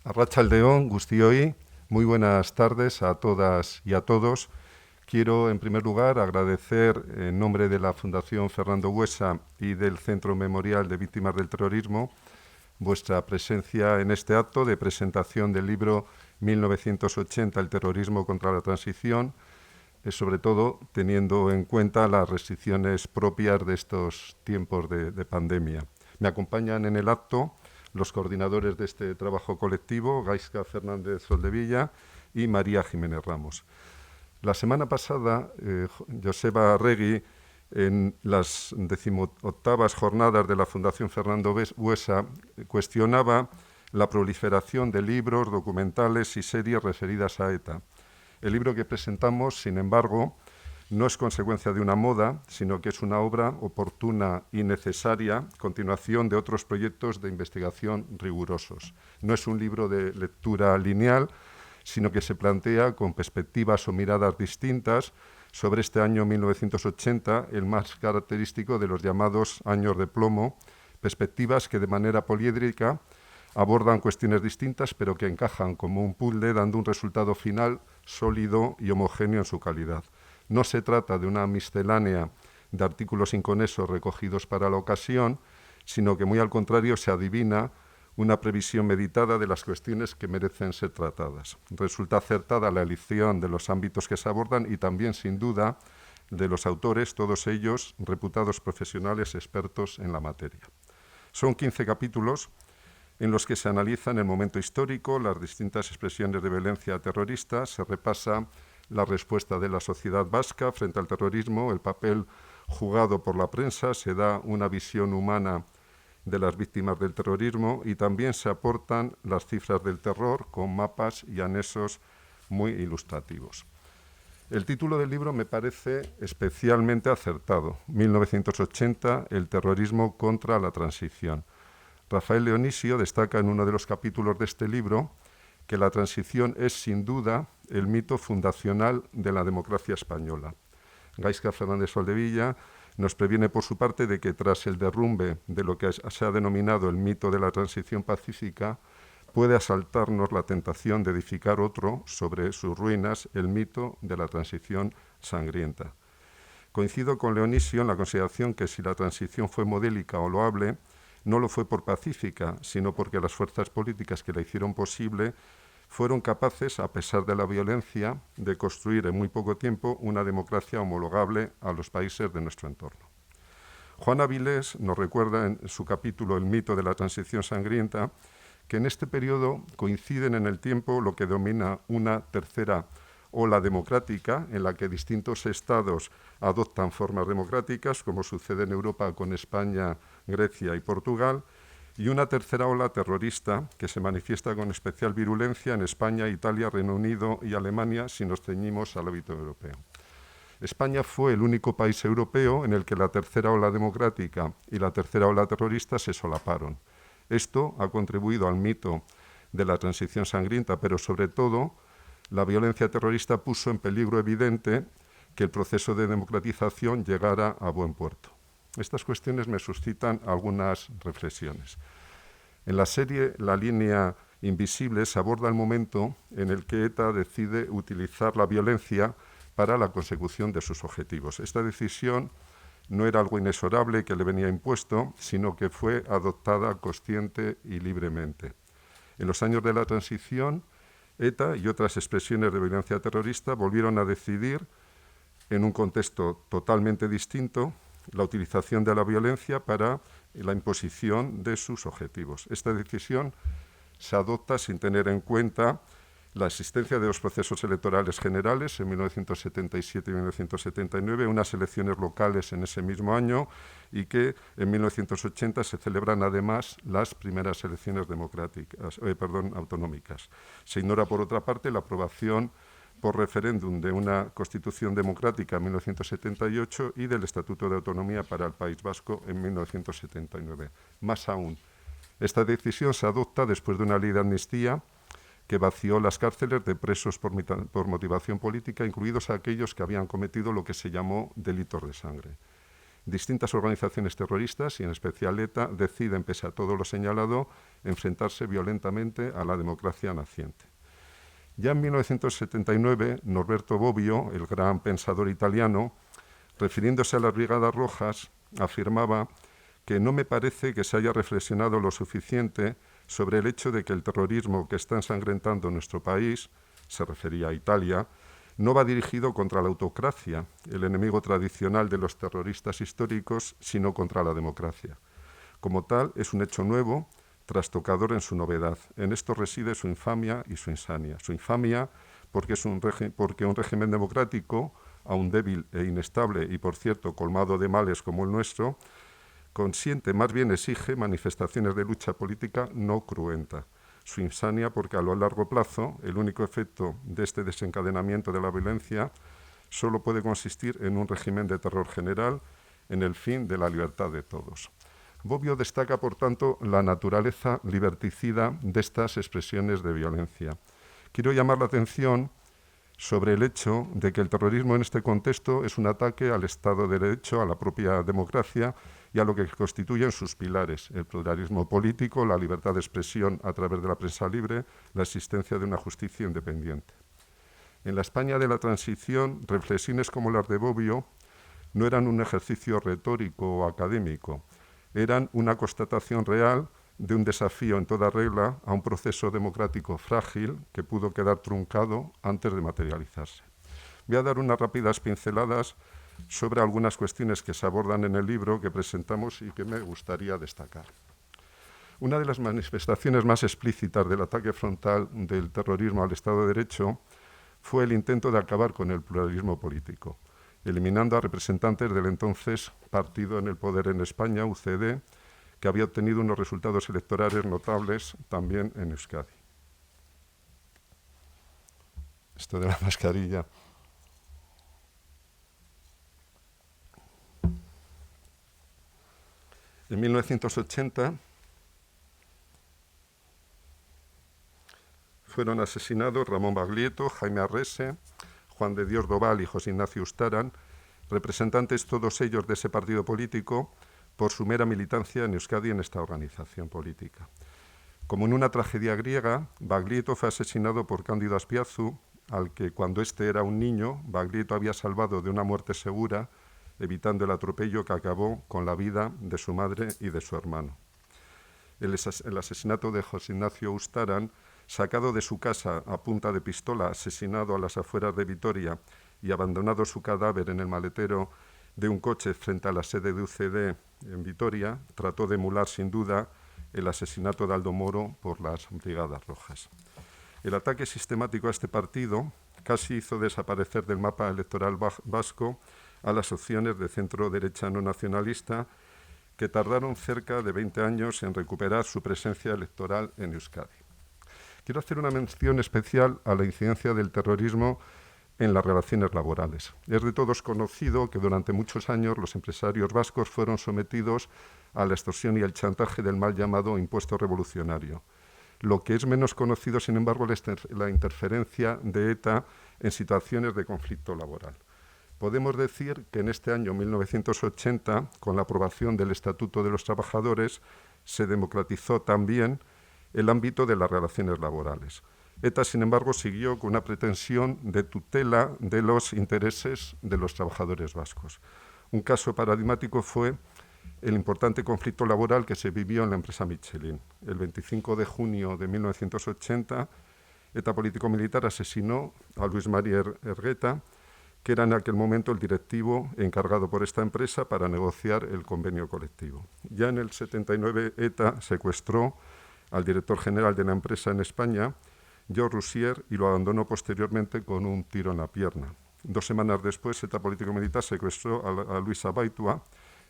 Arratsaldeon, Guztioi, muy buenas tardes a todas y a todos. Quiero, en primer lugar, agradecer en nombre de la Fundación Fernando Buesa y del Centro Memorial de Víctimas del Terrorismo vuestra presencia en este acto de presentación del libro 1980, el terrorismo contra la transición, sobre todo teniendo en cuenta las restricciones propias de estos tiempos de pandemia. Me acompañan en el acto los coordinadores de este trabajo colectivo, Gaizka Fernández Soldevilla y María Jiménez Ramos. La semana pasada, Joseba Arregui, en las 18ª jornadas de la Fundación Fernando Buesa, cuestionaba la proliferación de libros, documentales y series referidas a ETA. El libro que presentamos, sin embargo, no es consecuencia de una moda, sino que es una obra oportuna y necesaria, continuación de otros proyectos de investigación rigurosos. No es un libro de lectura lineal, sino que se plantea con perspectivas o miradas distintas sobre este año 1980, el más característico de los llamados años de plomo, perspectivas que de manera poliédrica abordan cuestiones distintas, pero que encajan como un puzzle, dando un resultado final sólido y homogéneo en su calidad. No se trata de una miscelánea de artículos inconexos recogidos para la ocasión, sino que muy al contrario se adivina una previsión meditada de las cuestiones que merecen ser tratadas. Resulta acertada la elección de los ámbitos que se abordan y también, sin duda, de los autores, todos ellos reputados profesionales expertos en la materia. Son 15 capítulos en los que se analizan el momento histórico, las distintas expresiones de violencia terrorista, se repasa la respuesta de la sociedad vasca frente al terrorismo, el papel jugado por la prensa, se da una visión humana de las víctimas del terrorismo y también se aportan las cifras del terror con mapas y anexos muy ilustrativos. El título del libro me parece especialmente acertado, 1980, el terrorismo contra la transición. Rafael Leonisio destaca en uno de los capítulos de este libro que la transición es sin duda el mito fundacional de la democracia española. Gaizka Fernández Soldevilla nos previene por su parte de que tras el derrumbe de lo que se ha denominado el mito de la transición pacífica, puede asaltarnos la tentación de edificar otro sobre sus ruinas, el mito de la transición sangrienta. Coincido con Leonisio en la consideración que si la transición fue modélica o loable, no lo fue por pacífica, sino porque las fuerzas políticas que la hicieron posible fueron capaces, a pesar de la violencia, de construir en muy poco tiempo una democracia homologable a los países de nuestro entorno. Juan Avilés nos recuerda en su capítulo El mito de la transición sangrienta que en este periodo coinciden en el tiempo lo que domina una tercera ola democrática en la que distintos estados adoptan formas democráticas, como sucede en Europa con España, Grecia y Portugal, y una tercera ola terrorista que se manifiesta con especial virulencia en España, Italia, Reino Unido y Alemania si nos ceñimos al ámbito europeo. España fue el único país europeo en el que la tercera ola democrática y la tercera ola terrorista se solaparon. Esto ha contribuido al mito de la transición sangrienta, pero sobre todo la violencia terrorista puso en peligro evidente que el proceso de democratización llegara a buen puerto. Estas cuestiones me suscitan algunas reflexiones. En la serie La línea invisible se aborda el momento en el que ETA decide utilizar la violencia para la consecución de sus objetivos. Esta decisión no era algo inexorable que le venía impuesto, sino que fue adoptada consciente y libremente. En los años de la transición, ETA y otras expresiones de violencia terrorista volvieron a decidir, en un contexto totalmente distinto, la utilización de la violencia para la imposición de sus objetivos. Esta decisión se adopta sin tener en cuenta la existencia de los procesos electorales generales en 1977 y 1979, unas elecciones locales en ese mismo año y que en 1980 se celebran además las primeras elecciones autonómicas. Se ignora, por otra parte, la aprobación por referéndum de una Constitución democrática en 1978 y del Estatuto de Autonomía para el País Vasco en 1979. Más aún, esta decisión se adopta después de una ley de amnistía que vació las cárceles de presos por motivación política, incluidos aquellos que habían cometido lo que se llamó delitos de sangre. distintas organizaciones terroristas, y en especial ETA, deciden, pese a todo lo señalado, enfrentarse violentamente a la democracia naciente. Ya en 1979, Norberto Bobbio, el gran pensador italiano, refiriéndose a las Brigadas Rojas, afirmaba que no me parece que se haya reflexionado lo suficiente sobre el hecho de que el terrorismo que está ensangrentando nuestro país, se refería a Italia, no va dirigido contra la autocracia, el enemigo tradicional de los terroristas históricos, sino contra la democracia. Como tal, es un hecho nuevo, trastocador en su novedad. En esto reside su infamia y su insania. Su infamia porque un régimen democrático, aún débil e inestable y, por cierto, colmado de males como el nuestro, consiente, más bien exige, manifestaciones de lucha política no cruenta. Su insania porque a lo largo plazo el único efecto de este desencadenamiento de la violencia solo puede consistir en un régimen de terror general, en el fin de la libertad de todos. Bobbio destaca, por tanto, la naturaleza liberticida de estas expresiones de violencia. Quiero llamar la atención sobre el hecho de que el terrorismo en este contexto es un ataque al Estado de Derecho, a la propia democracia y a lo que constituyen sus pilares: el pluralismo político, la libertad de expresión a través de la prensa libre, la existencia de una justicia independiente. En la España de la transición, reflexiones como las de Bobbio no eran un ejercicio retórico o académico, eran una constatación real de un desafío en toda regla a un proceso democrático frágil que pudo quedar truncado antes de materializarse. Voy a dar unas rápidas pinceladas sobre algunas cuestiones que se abordan en el libro que presentamos y que me gustaría destacar. Una de las manifestaciones más explícitas del ataque frontal del terrorismo al Estado de Derecho fue el intento de acabar con el pluralismo político, eliminando a representantes del entonces partido en el poder en España, UCD, que había obtenido unos resultados electorales notables también en Euskadi. Esto de la mascarilla. En 1980 fueron asesinados Ramón Baglietto, Jaime Arrese, Juan de Dios Doval y José Ignacio Ustaran, representantes todos ellos de ese partido político, por su mera militancia en Euskadi en esta organización política. Como en una tragedia griega, Baglietto fue asesinado por Cándido Aspiazu, al que, cuando éste era un niño, Baglietto había salvado de una muerte segura, evitando el atropello que acabó con la vida de su madre y de su hermano. El asesinato de José Ignacio Ustaran, sacado de su casa a punta de pistola, asesinado a las afueras de Vitoria y abandonado su cadáver en el maletero de un coche frente a la sede de UCD en Vitoria, trató de emular sin duda el asesinato de Aldo Moro por las Brigadas Rojas. El ataque sistemático a este partido casi hizo desaparecer del mapa electoral vasco a las opciones de centro-derecha no nacionalista, que tardaron cerca de 20 años en recuperar su presencia electoral en Euskadi. Quiero hacer una mención especial a la incidencia del terrorismo en las relaciones laborales. Es de todos conocido que durante muchos años los empresarios vascos fueron sometidos a la extorsión y al chantaje del mal llamado impuesto revolucionario. Lo que es menos conocido, sin embargo, es la interferencia de ETA en situaciones de conflicto laboral. Podemos decir que en este año 1980, con la aprobación del Estatuto de los Trabajadores, se democratizó también el ámbito de las relaciones laborales. ETA, sin embargo, siguió con una pretensión de tutela de los intereses de los trabajadores vascos. Un caso paradigmático fue el importante conflicto laboral que se vivió en la empresa Michelin. El 25 de junio de 1980, ETA político-militar asesinó a Luis María Ergueta, que era en aquel momento el directivo encargado por esta empresa para negociar el convenio colectivo. Ya en el 79, ETA secuestró al director general de la empresa en España, Georges Roussier, y lo abandonó posteriormente con un tiro en la pierna. 2 semanas después, ETA político-militar secuestró a Luis Abaitua,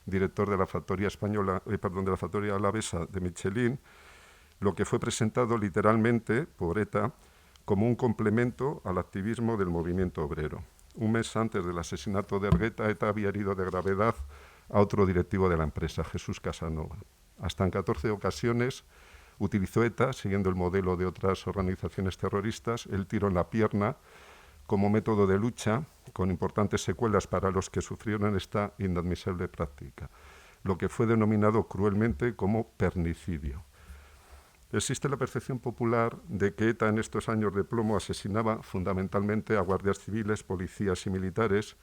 director de la factoría de la factoría alavesa de Michelin, lo que fue presentado literalmente por ETA como un complemento al activismo del movimiento obrero. Un mes antes del asesinato de Ergueta, ETA había herido de gravedad a otro directivo de la empresa, Jesús Casanova. Hasta en 14 ocasiones utilizó ETA, siguiendo el modelo de otras organizaciones terroristas, el tiro en la pierna como método de lucha con importantes secuelas para los que sufrieron esta inadmisible práctica, lo que fue denominado cruelmente como pernicidio. Existe la percepción popular de que ETA en estos años de plomo asesinaba fundamentalmente a guardias civiles, policías y militares,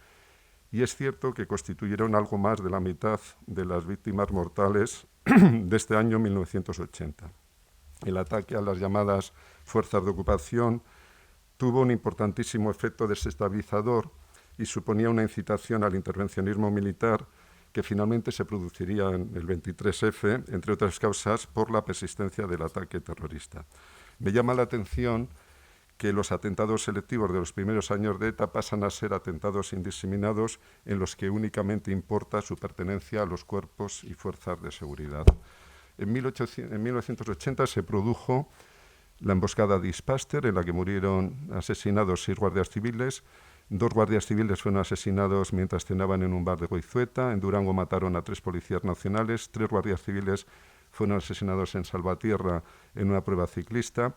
y es cierto que constituyeron algo más de la mitad de las víctimas mortales de este año 1980. El ataque a las llamadas fuerzas de ocupación tuvo un importantísimo efecto desestabilizador y suponía una incitación al intervencionismo militar que finalmente se produciría en el 23F, entre otras causas, por la persistencia del ataque terrorista. Me llama la atención que los atentados selectivos de los primeros años de ETA pasan a ser atentados indiscriminados en los que únicamente importa su pertenencia a los cuerpos y fuerzas de seguridad. En 1980 se produjo la emboscada de Ispaster, en la que murieron asesinados 6 guardias civiles. 2 guardias civiles fueron asesinados mientras cenaban en un bar de Goizueta. En Durango mataron a 3 policías nacionales. 3 guardias civiles fueron asesinados en Salvatierra en una prueba ciclista.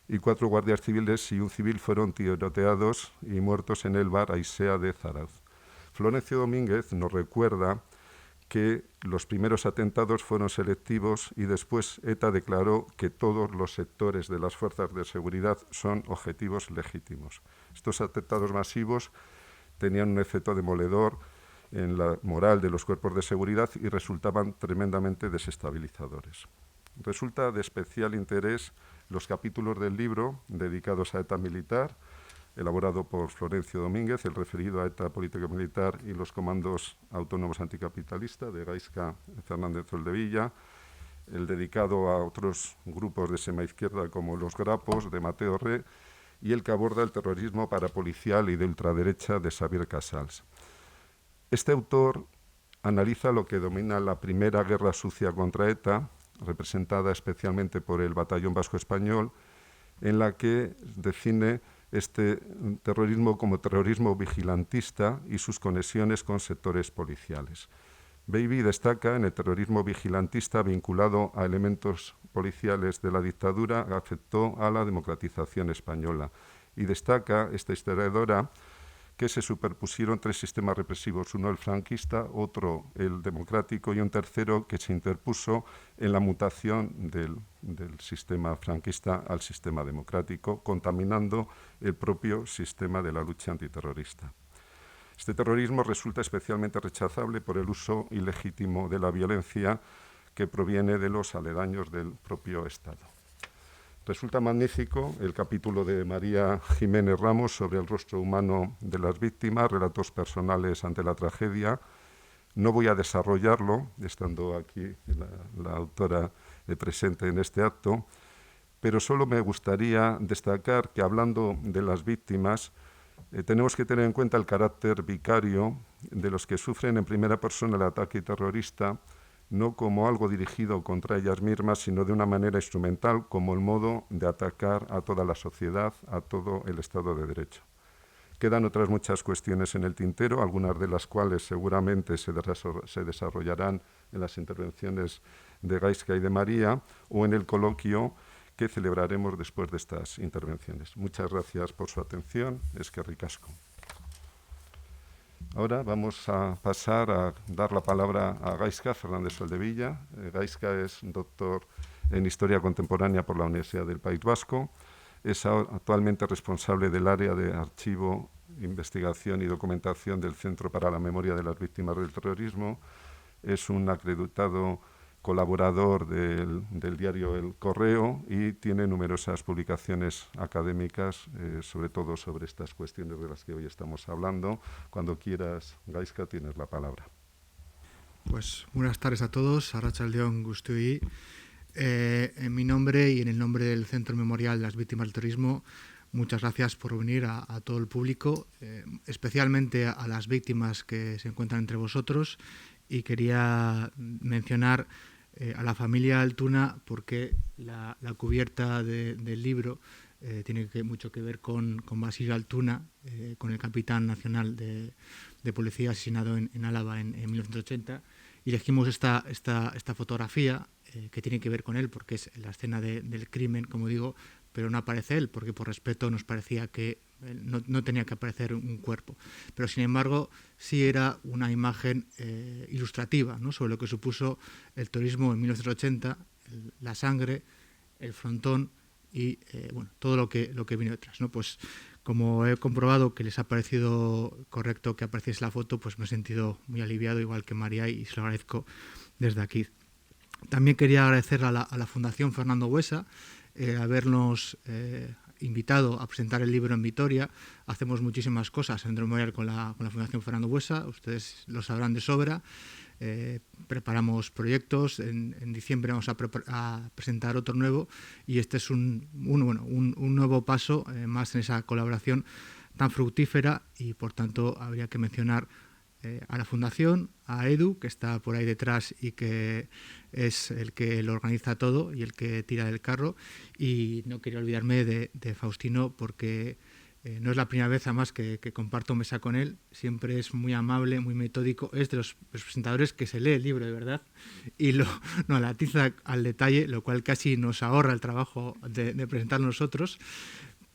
Y 4 guardias civiles y un civil fueron tiroteados y muertos en el bar Aisea de Zarauz. Florencio Domínguez nos recuerda que los primeros atentados fueron selectivos y después ETA declaró que todos los sectores de las fuerzas de seguridad son objetivos legítimos. Estos atentados masivos tenían un efecto demoledor en la moral de los cuerpos de seguridad y resultaban tremendamente desestabilizadores. Resulta de especial interés los capítulos del libro dedicados a ETA militar, elaborado por Florencio Domínguez, el referido a ETA política militar y los comandos autónomos anticapitalistas de Gaizka Fernández Soldevilla, el dedicado a otros grupos de extrema-izquierda como los Grapos de Mateo Re y el que aborda el terrorismo parapolicial y de ultraderecha de Xavier Casals. Este autor analiza lo que domina la primera guerra sucia contra ETA, representada especialmente por el Batallón Vasco Español, en la que define este terrorismo como terrorismo vigilantista y sus conexiones con sectores policiales. Baby destaca en el terrorismo vigilantista vinculado a elementos policiales de la dictadura afectó a la democratización española y destaca esta historiadora que se superpusieron 3 sistemas represivos, uno el franquista, otro el democrático y un tercero que se interpuso en la mutación del sistema franquista al sistema democrático, contaminando el propio sistema de la lucha antiterrorista. Este terrorismo resulta especialmente rechazable por el uso ilegítimo de la violencia que proviene de los aledaños del propio Estado. Resulta magnífico el capítulo de María Jiménez Ramos sobre el rostro humano de las víctimas, relatos personales ante la tragedia. No voy a desarrollarlo, estando aquí la autora presente en este acto, pero solo me gustaría destacar que hablando de las víctimas, tenemos que tener en cuenta el carácter vicario de los que sufren en primera persona el ataque terrorista, no como algo dirigido contra ellas mismas, sino de una manera instrumental, como el modo de atacar a toda la sociedad, a todo el Estado de Derecho. Quedan otras muchas cuestiones en el tintero, algunas de las cuales seguramente se desarrollarán en las intervenciones de Gaizka y de María o en el coloquio que celebraremos después de estas intervenciones. Muchas gracias por su atención. Eskerrik asko. Ahora vamos a pasar a dar la palabra a Gaizka Fernández Soldevilla. Gaizka es doctor en Historia Contemporánea por la Universidad del País Vasco. Es actualmente responsable del área de archivo, investigación y documentación del Centro para la Memoria de las Víctimas del Terrorismo. Es un acreditado colaborador del diario El Correo y tiene numerosas publicaciones académicas, sobre todo sobre estas cuestiones de las que hoy estamos hablando. Cuando quieras, Gaizka, tienes la palabra. Pues buenas tardes a todos, Arratsaldeon Guztioi. En mi nombre y en el nombre del Centro Memorial de las Víctimas del Terrorismo, muchas gracias por venir a todo el público, especialmente a las víctimas que se encuentran entre vosotros, y quería mencionar a la familia Altuna porque la cubierta del libro tiene mucho que ver con Basilio Altuna, con el capitán nacional de policía asesinado en Álava en 1980, y elegimos esta fotografía que tiene que ver con él porque es la escena del crimen, como digo, pero no aparece él, porque por respeto nos parecía que no tenía que aparecer un cuerpo. Pero sin embargo, sí era una imagen ilustrativa, ¿no?, sobre lo que supuso el torismo en 1980, la sangre, el frontón y bueno, todo lo que vino detrás, ¿no? Pues como he comprobado que les ha parecido correcto que apareciese la foto, pues me he sentido muy aliviado, igual que María, y se lo agradezco desde aquí. También quería agradecer a la Fundación Fernando Buesa habernos invitado a presentar el libro en Vitoria. Hacemos muchísimas cosas en Centro Memorial con la Fundación Fernando Buesa, ustedes lo sabrán de sobra. Preparamos proyectos, en diciembre vamos a presentar otro nuevo, y este es un nuevo paso más en esa colaboración tan fructífera, y por tanto habría que mencionar a la Fundación, a Edu, que está por ahí detrás y que es el que lo organiza todo y el que tira del carro, y no quería olvidarme de Faustino, porque no es la primera vez además que comparto mesa con él, siempre es muy amable, muy metódico, es de los presentadores que se lee el libro de verdad y lo atiza al detalle, lo cual casi nos ahorra el trabajo de presentar nosotros.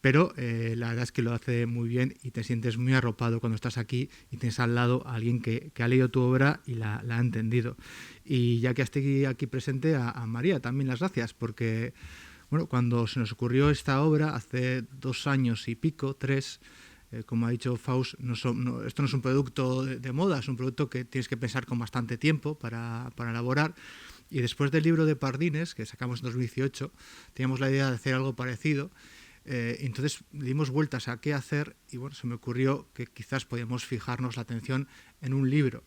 Pero la verdad es que lo hace muy bien y te sientes muy arropado cuando estás aquí y tienes al lado a alguien que ha leído tu obra y la ha entendido. Y ya que estoy aquí presente, a María también las gracias, porque bueno, cuando se nos ocurrió esta obra hace 2 años y pico, 3, como ha dicho Faust, esto no es un producto de moda, es un producto que tienes que pensar con bastante tiempo para elaborar. Y después del libro de Pardines, que sacamos en 2018, teníamos la idea de hacer algo parecido. Entonces dimos vueltas a qué hacer y bueno, se me ocurrió que quizás podíamos fijarnos la atención en un libro.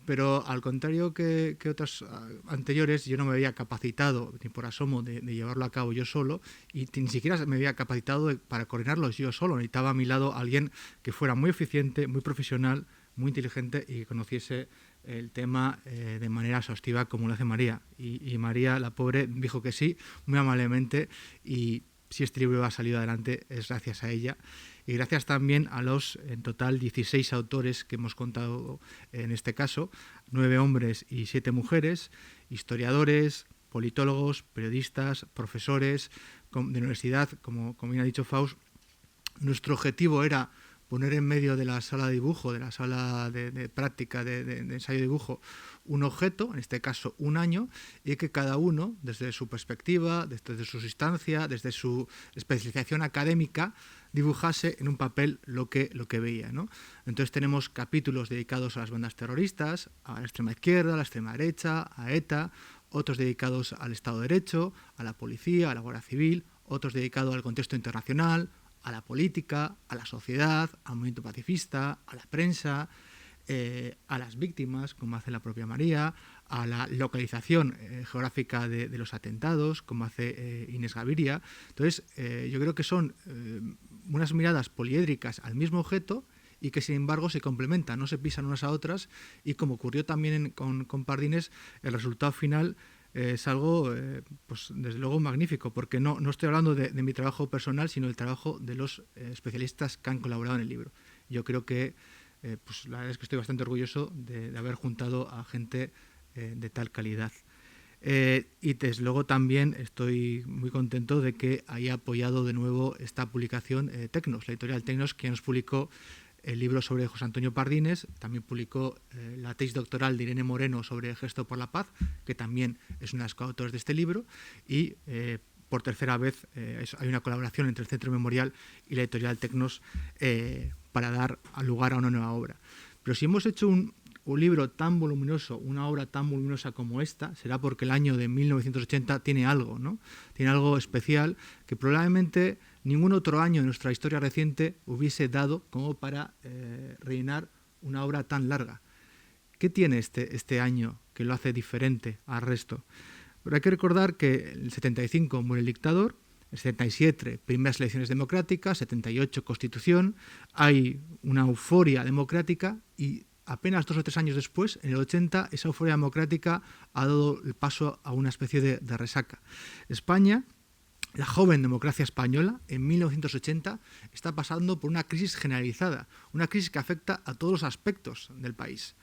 Pero al contrario que otras anteriores, yo no me había capacitado ni por asomo de llevarlo a cabo yo solo, y ni siquiera me había capacitado para coordinarlo yo solo. Necesitaba a mi lado alguien que fuera muy eficiente, muy profesional, muy inteligente y que conociese el tema de manera exhaustiva como lo hace María. Y María, la pobre, dijo que sí, muy amablemente, y si este libro ha salido adelante es gracias a ella, y gracias también a los en total 16 autores que hemos contado en este caso, 9 hombres y 7 mujeres, historiadores, politólogos, periodistas, profesores de universidad, como bien ha dicho Faust. Nuestro objetivo era poner en medio de la sala de dibujo, de la sala de práctica de ensayo de dibujo, un objeto, en este caso un año, y que cada uno, desde su perspectiva, desde su instancia, desde su especialización académica, dibujase en un papel lo que veía, ¿no? Entonces tenemos capítulos dedicados a las bandas terroristas, a la extrema izquierda, a la extrema derecha, a ETA, otros dedicados al Estado de Derecho, a la policía, a la Guardia Civil, otros dedicados al contexto internacional, a la política, a la sociedad, al movimiento pacifista, a la prensa, a las víctimas, como hace la propia María, a la localización geográfica de los atentados, como hace Inés Gaviria. Entonces, yo creo que son unas miradas poliédricas al mismo objeto y que, sin embargo, se complementan, no se pisan unas a otras, y como ocurrió también con Pardines, el resultado final es algo, pues desde luego, magnífico, porque no estoy hablando de mi trabajo personal, sino del trabajo de los especialistas que han colaborado en el libro. Yo creo que pues la verdad es que estoy bastante orgulloso de haber juntado a gente de tal calidad. Y desde luego también estoy muy contento de que haya apoyado de nuevo esta publicación Tecnos, la editorial Tecnos, que nos publicó el libro sobre José Antonio Pardines, también publicó la tesis doctoral de Irene Moreno sobre el Gesto por la Paz, que también es una de las coautores de este libro, y por tercera vez hay una colaboración entre el Centro Memorial y la editorial Tecnos para dar lugar a una nueva obra. Pero si hemos hecho un libro tan voluminoso, una obra tan voluminosa como esta, será porque el año de 1980 tiene algo, ¿no? Tiene algo especial que probablemente ningún otro año en nuestra historia reciente hubiese dado como para rellenar una obra tan larga. ¿Qué tiene este año que lo hace diferente al resto? Pero hay que recordar que en el 75 muere el dictador, el 77 primeras elecciones democráticas, 78 constitución, hay una euforia democrática, y apenas 2 o 3 años después, en el 80, esa euforia democrática ha dado el paso a una especie de resaca. España, la joven democracia española, en 1980, está pasando por una crisis generalizada, una crisis que afecta a todos los aspectos del país.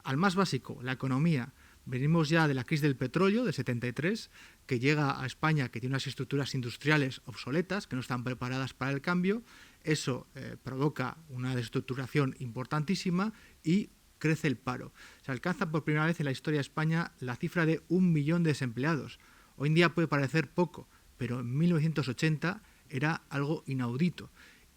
Al más básico, la economía. Venimos ya de la crisis del petróleo del 73, que llega a España, que tiene unas estructuras industriales obsoletas, que no están preparadas para el cambio. Eso provoca una desestructuración importantísima y crece el paro. Se alcanza por primera vez en la historia de España la cifra de 1 millón de desempleados. Hoy en día puede parecer poco, pero en 1980 era algo inaudito.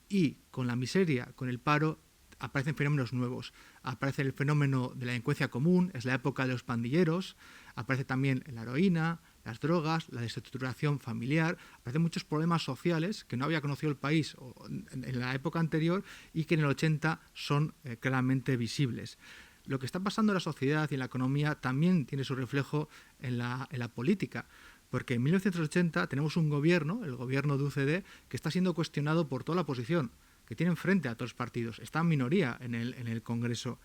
Y con la miseria, con el paro, aparecen fenómenos nuevos. Aparece el fenómeno de la delincuencia común, es la época de los pandilleros, aparece también la heroína, las drogas, la desestructuración familiar, aparecen muchos problemas sociales que no había conocido el país en la época anterior y que en el 80 son claramente visibles. Lo que está pasando en la sociedad y en la economía también tiene su reflejo en la política, porque en 1980 tenemos un gobierno, el gobierno de UCD, que está siendo cuestionado por toda la oposición, que tienen frente a todos los partidos, está en minoría en el Congreso.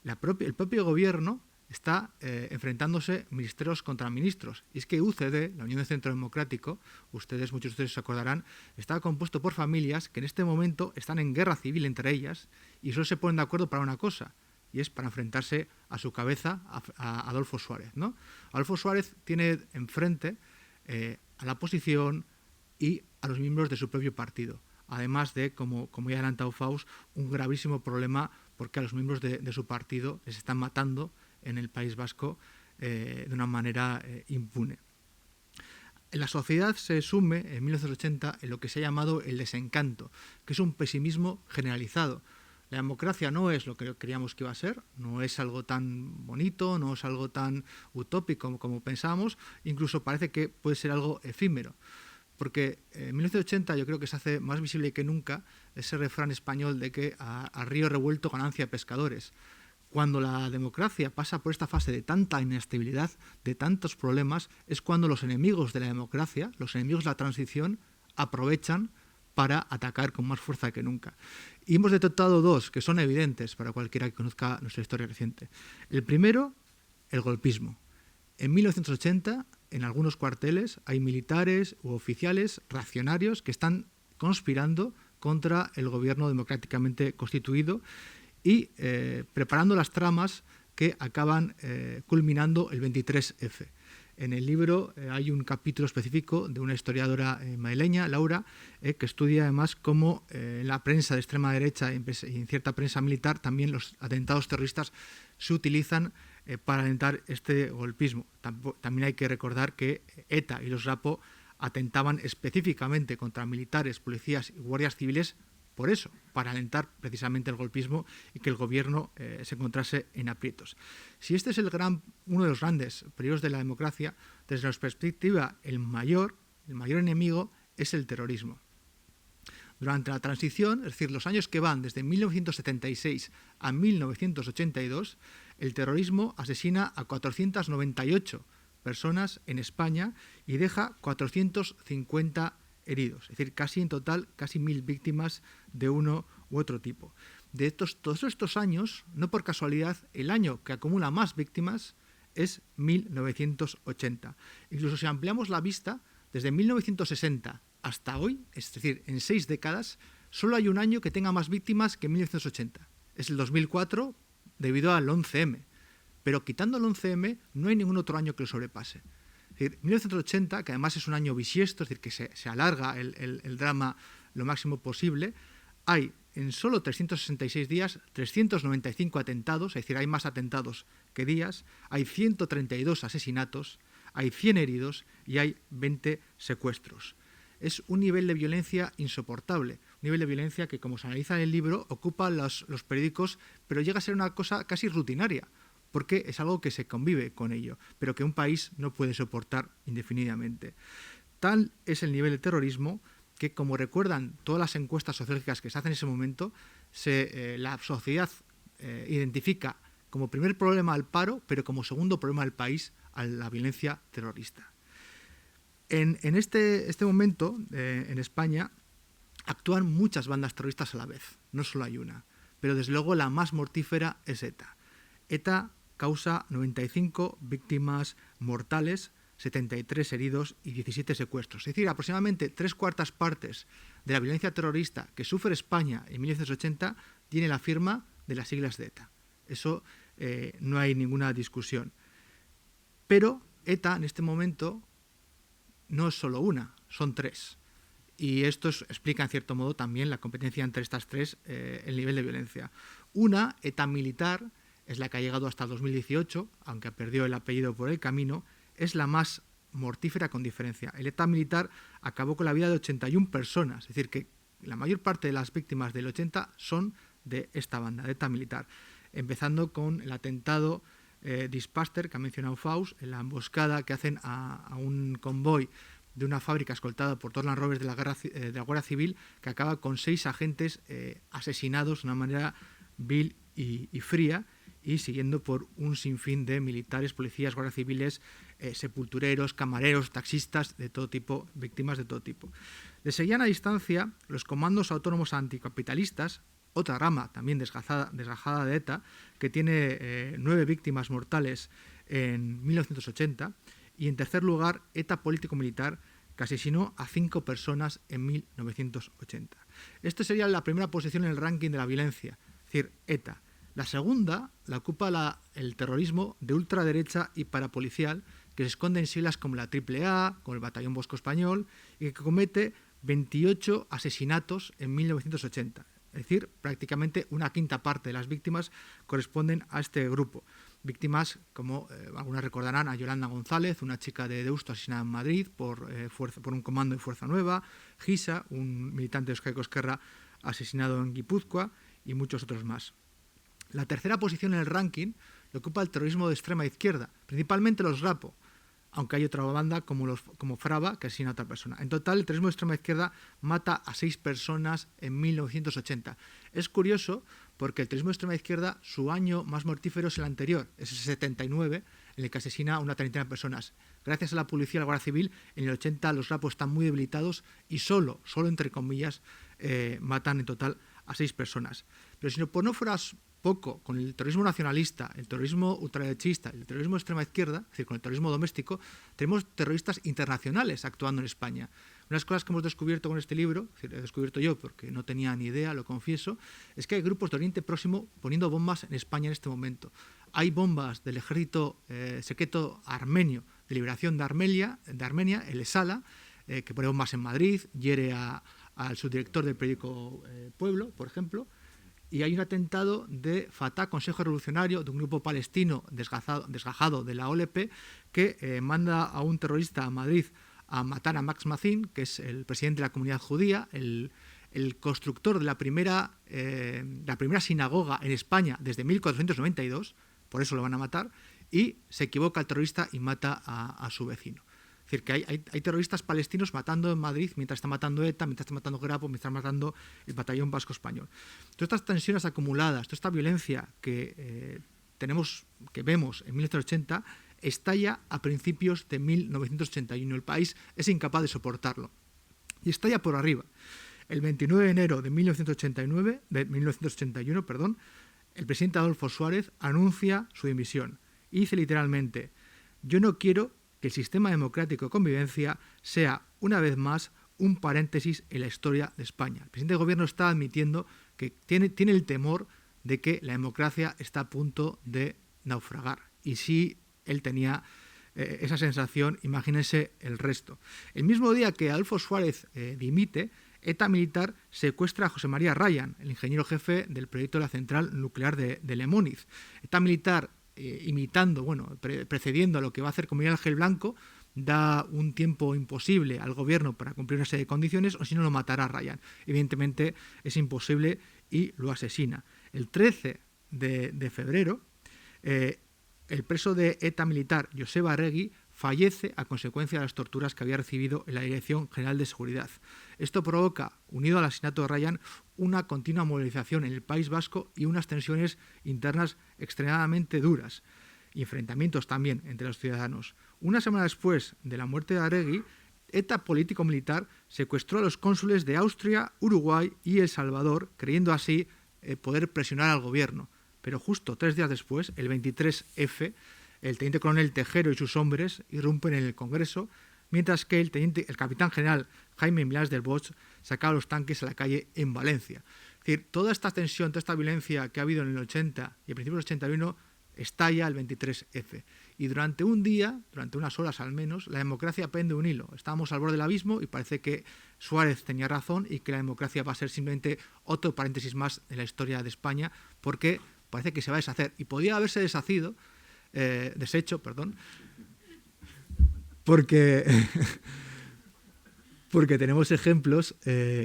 El propio gobierno está enfrentándose ministerios contra ministros. Y es que UCD, la Unión de Centro Democrático, muchos de ustedes se acordarán, está compuesto por familias que en este momento están en guerra civil entre ellas y solo se ponen de acuerdo para una cosa, y es para enfrentarse a su cabeza, a Adolfo Suárez, ¿no? Adolfo Suárez tiene enfrente a la oposición y a los miembros de su propio partido. Además de, como ya ha adelantado Faust, un gravísimo problema porque a los miembros de su partido les están matando en el País Vasco de una manera impune. En la sociedad se sume, en 1980, en lo que se ha llamado el desencanto, que es un pesimismo generalizado. La democracia no es lo que creíamos que iba a ser, no es algo tan bonito, no es algo tan utópico como pensábamos, incluso parece que puede ser algo efímero. Porque en 1980 yo creo que se hace más visible que nunca ese refrán español de que a río revuelto ganancia de pescadores. Cuando la democracia pasa por esta fase de tanta inestabilidad, de tantos problemas, es cuando los enemigos de la democracia, los enemigos de la transición, aprovechan para atacar con más fuerza que nunca. Y hemos detectado dos que son evidentes para cualquiera que conozca nuestra historia reciente. El primero, el golpismo. En 1980, en algunos cuarteles, hay militares u oficiales reaccionarios que están conspirando contra el gobierno democráticamente constituido y preparando las tramas que acaban culminando el 23F. En el libro hay un capítulo específico de una historiadora madrileña, Laura, que estudia además cómo en la prensa de extrema derecha y en cierta prensa militar también los atentados terroristas se utilizan para alentar este golpismo. También hay que recordar que ETA y los Rapo atentaban específicamente contra militares, policías y guardias civiles por eso, para alentar precisamente el golpismo y que el gobierno se encontrase en aprietos. Si este es uno de los grandes peligros de la democracia, desde nuestra perspectiva, el mayor enemigo es el terrorismo. Durante la transición, es decir, los años que van desde 1976 a 1982, el terrorismo asesina a 498 personas en España y deja 450 heridos, es decir, casi en total, casi 1.000 víctimas de uno u otro tipo. De todos estos años, no por casualidad, el año que acumula más víctimas es 1980. Incluso si ampliamos la vista, desde 1960 hasta hoy, es decir, en 6 décadas, solo hay un año que tenga más víctimas que 1980. Es el 2004 debido al 11M. Pero quitando el 11M, no hay ningún otro año que lo sobrepase. Es decir, 1980, que además es un año bisiesto, es decir, que se alarga el drama lo máximo posible, hay en solo 366 días 395 atentados, es decir, hay más atentados que días, hay 132 asesinatos, hay 100 heridos y hay 20 secuestros. Es un nivel de violencia insoportable, un nivel de violencia que, como se analiza en el libro, ocupa los periódicos, pero llega a ser una cosa casi rutinaria, porque es algo que se convive con ello, pero que un país no puede soportar indefinidamente. Tal es el nivel de terrorismo que, como recuerdan todas las encuestas sociológicas que se hacen en ese momento, la sociedad identifica como primer problema al paro, pero como segundo problema del país a la violencia terrorista. En este momento, en España, actúan muchas bandas terroristas a la vez, no solo hay una, pero desde luego la más mortífera es ETA. ETA causa 95 víctimas mortales, 73 heridos y 17 secuestros. Es decir, aproximadamente 3/4 partes de la violencia terrorista que sufre España en 1980 tiene la firma de las siglas de ETA. Eso no hay ninguna discusión. Pero ETA en este momento no es solo una, son tres. Y esto explica en cierto modo también la competencia entre estas tres, el nivel de violencia. Una, ETA militar, es la que ha llegado hasta el 2018, aunque perdió el apellido por el camino, es la más mortífera con diferencia. El ETA militar acabó con la vida de 81 personas, es decir, que la mayor parte de las víctimas del 80 son de esta banda, de ETA militar. Empezando con el atentado Dispaster, que ha mencionado Faust, en la emboscada que hacen a un convoy de una fábrica escoltada por dos Land Rovers de la Guardia Civil, que acaba con 6 agentes asesinados de una manera vil y fría, y siguiendo por un sinfín de militares, policías, guardias civiles, sepultureros, camareros, taxistas, de todo tipo, víctimas de todo tipo. Le seguían a distancia los comandos autónomos anticapitalistas, otra rama también desgajada de ETA, que tiene 9 víctimas mortales en 1980, y en tercer lugar, ETA político-militar, que asesinó a 5 personas en 1980. Esta sería la primera posición en el ranking de la violencia, es decir, ETA. La segunda la ocupa el terrorismo de ultraderecha y parapolicial, que se esconde en siglas como la AAA, como el Batallón Bosco Español, y que comete 28 asesinatos en 1980. Es decir, prácticamente una quinta parte de las víctimas corresponden a este grupo. Víctimas como, algunas recordarán, a Yolanda González, una chica de Deusto asesinada en Madrid por un comando de Fuerza Nueva, Gisa, un militante de Euskadi Ezkerra asesinado en Guipúzcoa, y muchos otros más. La tercera posición en el ranking lo ocupa el terrorismo de extrema izquierda, principalmente los Rapo, aunque hay otra banda como Fraba, que asesina a otra persona. En total, el terrorismo de extrema izquierda mata a 6 personas en 1980. Es curioso porque el terrorismo de extrema izquierda, su año más mortífero es el anterior, es el 79, en el que asesina a una treintena de personas. Gracias a la policía y a la Guardia Civil, en el 80 los Rapos están muy debilitados y solo entre comillas, matan en total a 6 personas. Pero si no, por no fueras poco, con el terrorismo nacionalista, el terrorismo ultraderechista, el terrorismo de extrema izquierda, es decir, con el terrorismo doméstico, tenemos terroristas internacionales actuando en España. Una de las cosas que hemos descubierto con este libro, es decir, he descubierto yo porque no tenía ni idea, lo confieso, es que hay grupos de Oriente Próximo poniendo bombas en España en este momento. Hay bombas del ejército secreto armenio de liberación de Armenia, el ESALA, que pone bombas en Madrid, hiere al subdirector del periódico Pueblo, por ejemplo. Y hay un atentado de Fatah, Consejo Revolucionario, de un grupo palestino desgajado de la OLP, que manda a un terrorista a Madrid a matar a Max Mazin, que es el presidente de la comunidad judía, el constructor de la primera sinagoga en España desde 1492, por eso lo van a matar, y se equivoca el terrorista y mata a su vecino. Es decir, que hay terroristas palestinos matando en Madrid mientras está matando ETA, mientras está matando Grapo, mientras está matando el Batallón Vasco Español. Todas estas tensiones acumuladas, toda esta violencia que vemos en 1980, estalla a principios de 1981. El país es incapaz de soportarlo. Y estalla por arriba. El 29 de enero de 1981, el presidente Adolfo Suárez anuncia su dimisión. Y dice literalmente: yo no quiero que el sistema democrático de convivencia sea, una vez más, un paréntesis en la historia de España. El presidente del gobierno está admitiendo que tiene el temor de que la democracia está a punto de naufragar. Y si él tenía esa sensación, imagínense el resto. El mismo día que Adolfo Suárez dimite, ETA militar secuestra a José María Ryan, el ingeniero jefe del proyecto de la central nuclear de Lemóniz. ETA militar, precediendo a lo que va a hacer con Miguel Ángel Blanco, da un tiempo imposible al gobierno para cumplir una serie de condiciones, o si no lo matará a Ryan. Evidentemente es imposible y lo asesina. El 13 de febrero, el preso de ETA militar, Joseba Arregui, fallece a consecuencia de las torturas que había recibido en la Dirección General de Seguridad. Esto provoca, unido al asesinato de Ryan, una continua movilización en el País Vasco y unas tensiones internas extremadamente duras, y enfrentamientos también entre los ciudadanos. Una semana después de la muerte de Arregui, ETA político-militar secuestró a los cónsules de Austria, Uruguay y El Salvador, creyendo así poder presionar al gobierno. Pero justo 3 días después, el 23F, el teniente coronel Tejero y sus hombres irrumpen en el Congreso, mientras que el capitán general Jaime Milás del Bosch sacaba los tanques a la calle en Valencia. Es decir, toda esta tensión, toda esta violencia que ha habido en el 80 y a principios del 81 estalla el 23F. y durante un día, durante unas horas al menos, la democracia pende un hilo. Estábamos al borde del abismo y parece que Suárez tenía razón y que la democracia va a ser simplemente otro paréntesis más en la historia de España, porque parece que se va a deshacer. Y podía haberse deshecho, porque tenemos ejemplos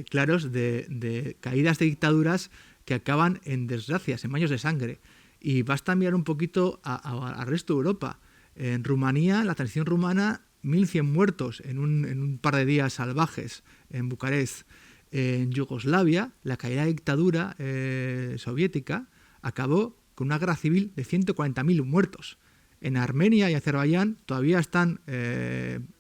claros de caídas de dictaduras que acaban en desgracias, en baños de sangre. Y basta mirar un poquito al resto de Europa. En Rumanía, la transición rumana, 1.100 muertos en un par de días salvajes en Bucarest. En Yugoslavia, la caída de dictadura soviética acabó con una guerra civil de 140.000 muertos. En Armenia y Azerbaiyán todavía están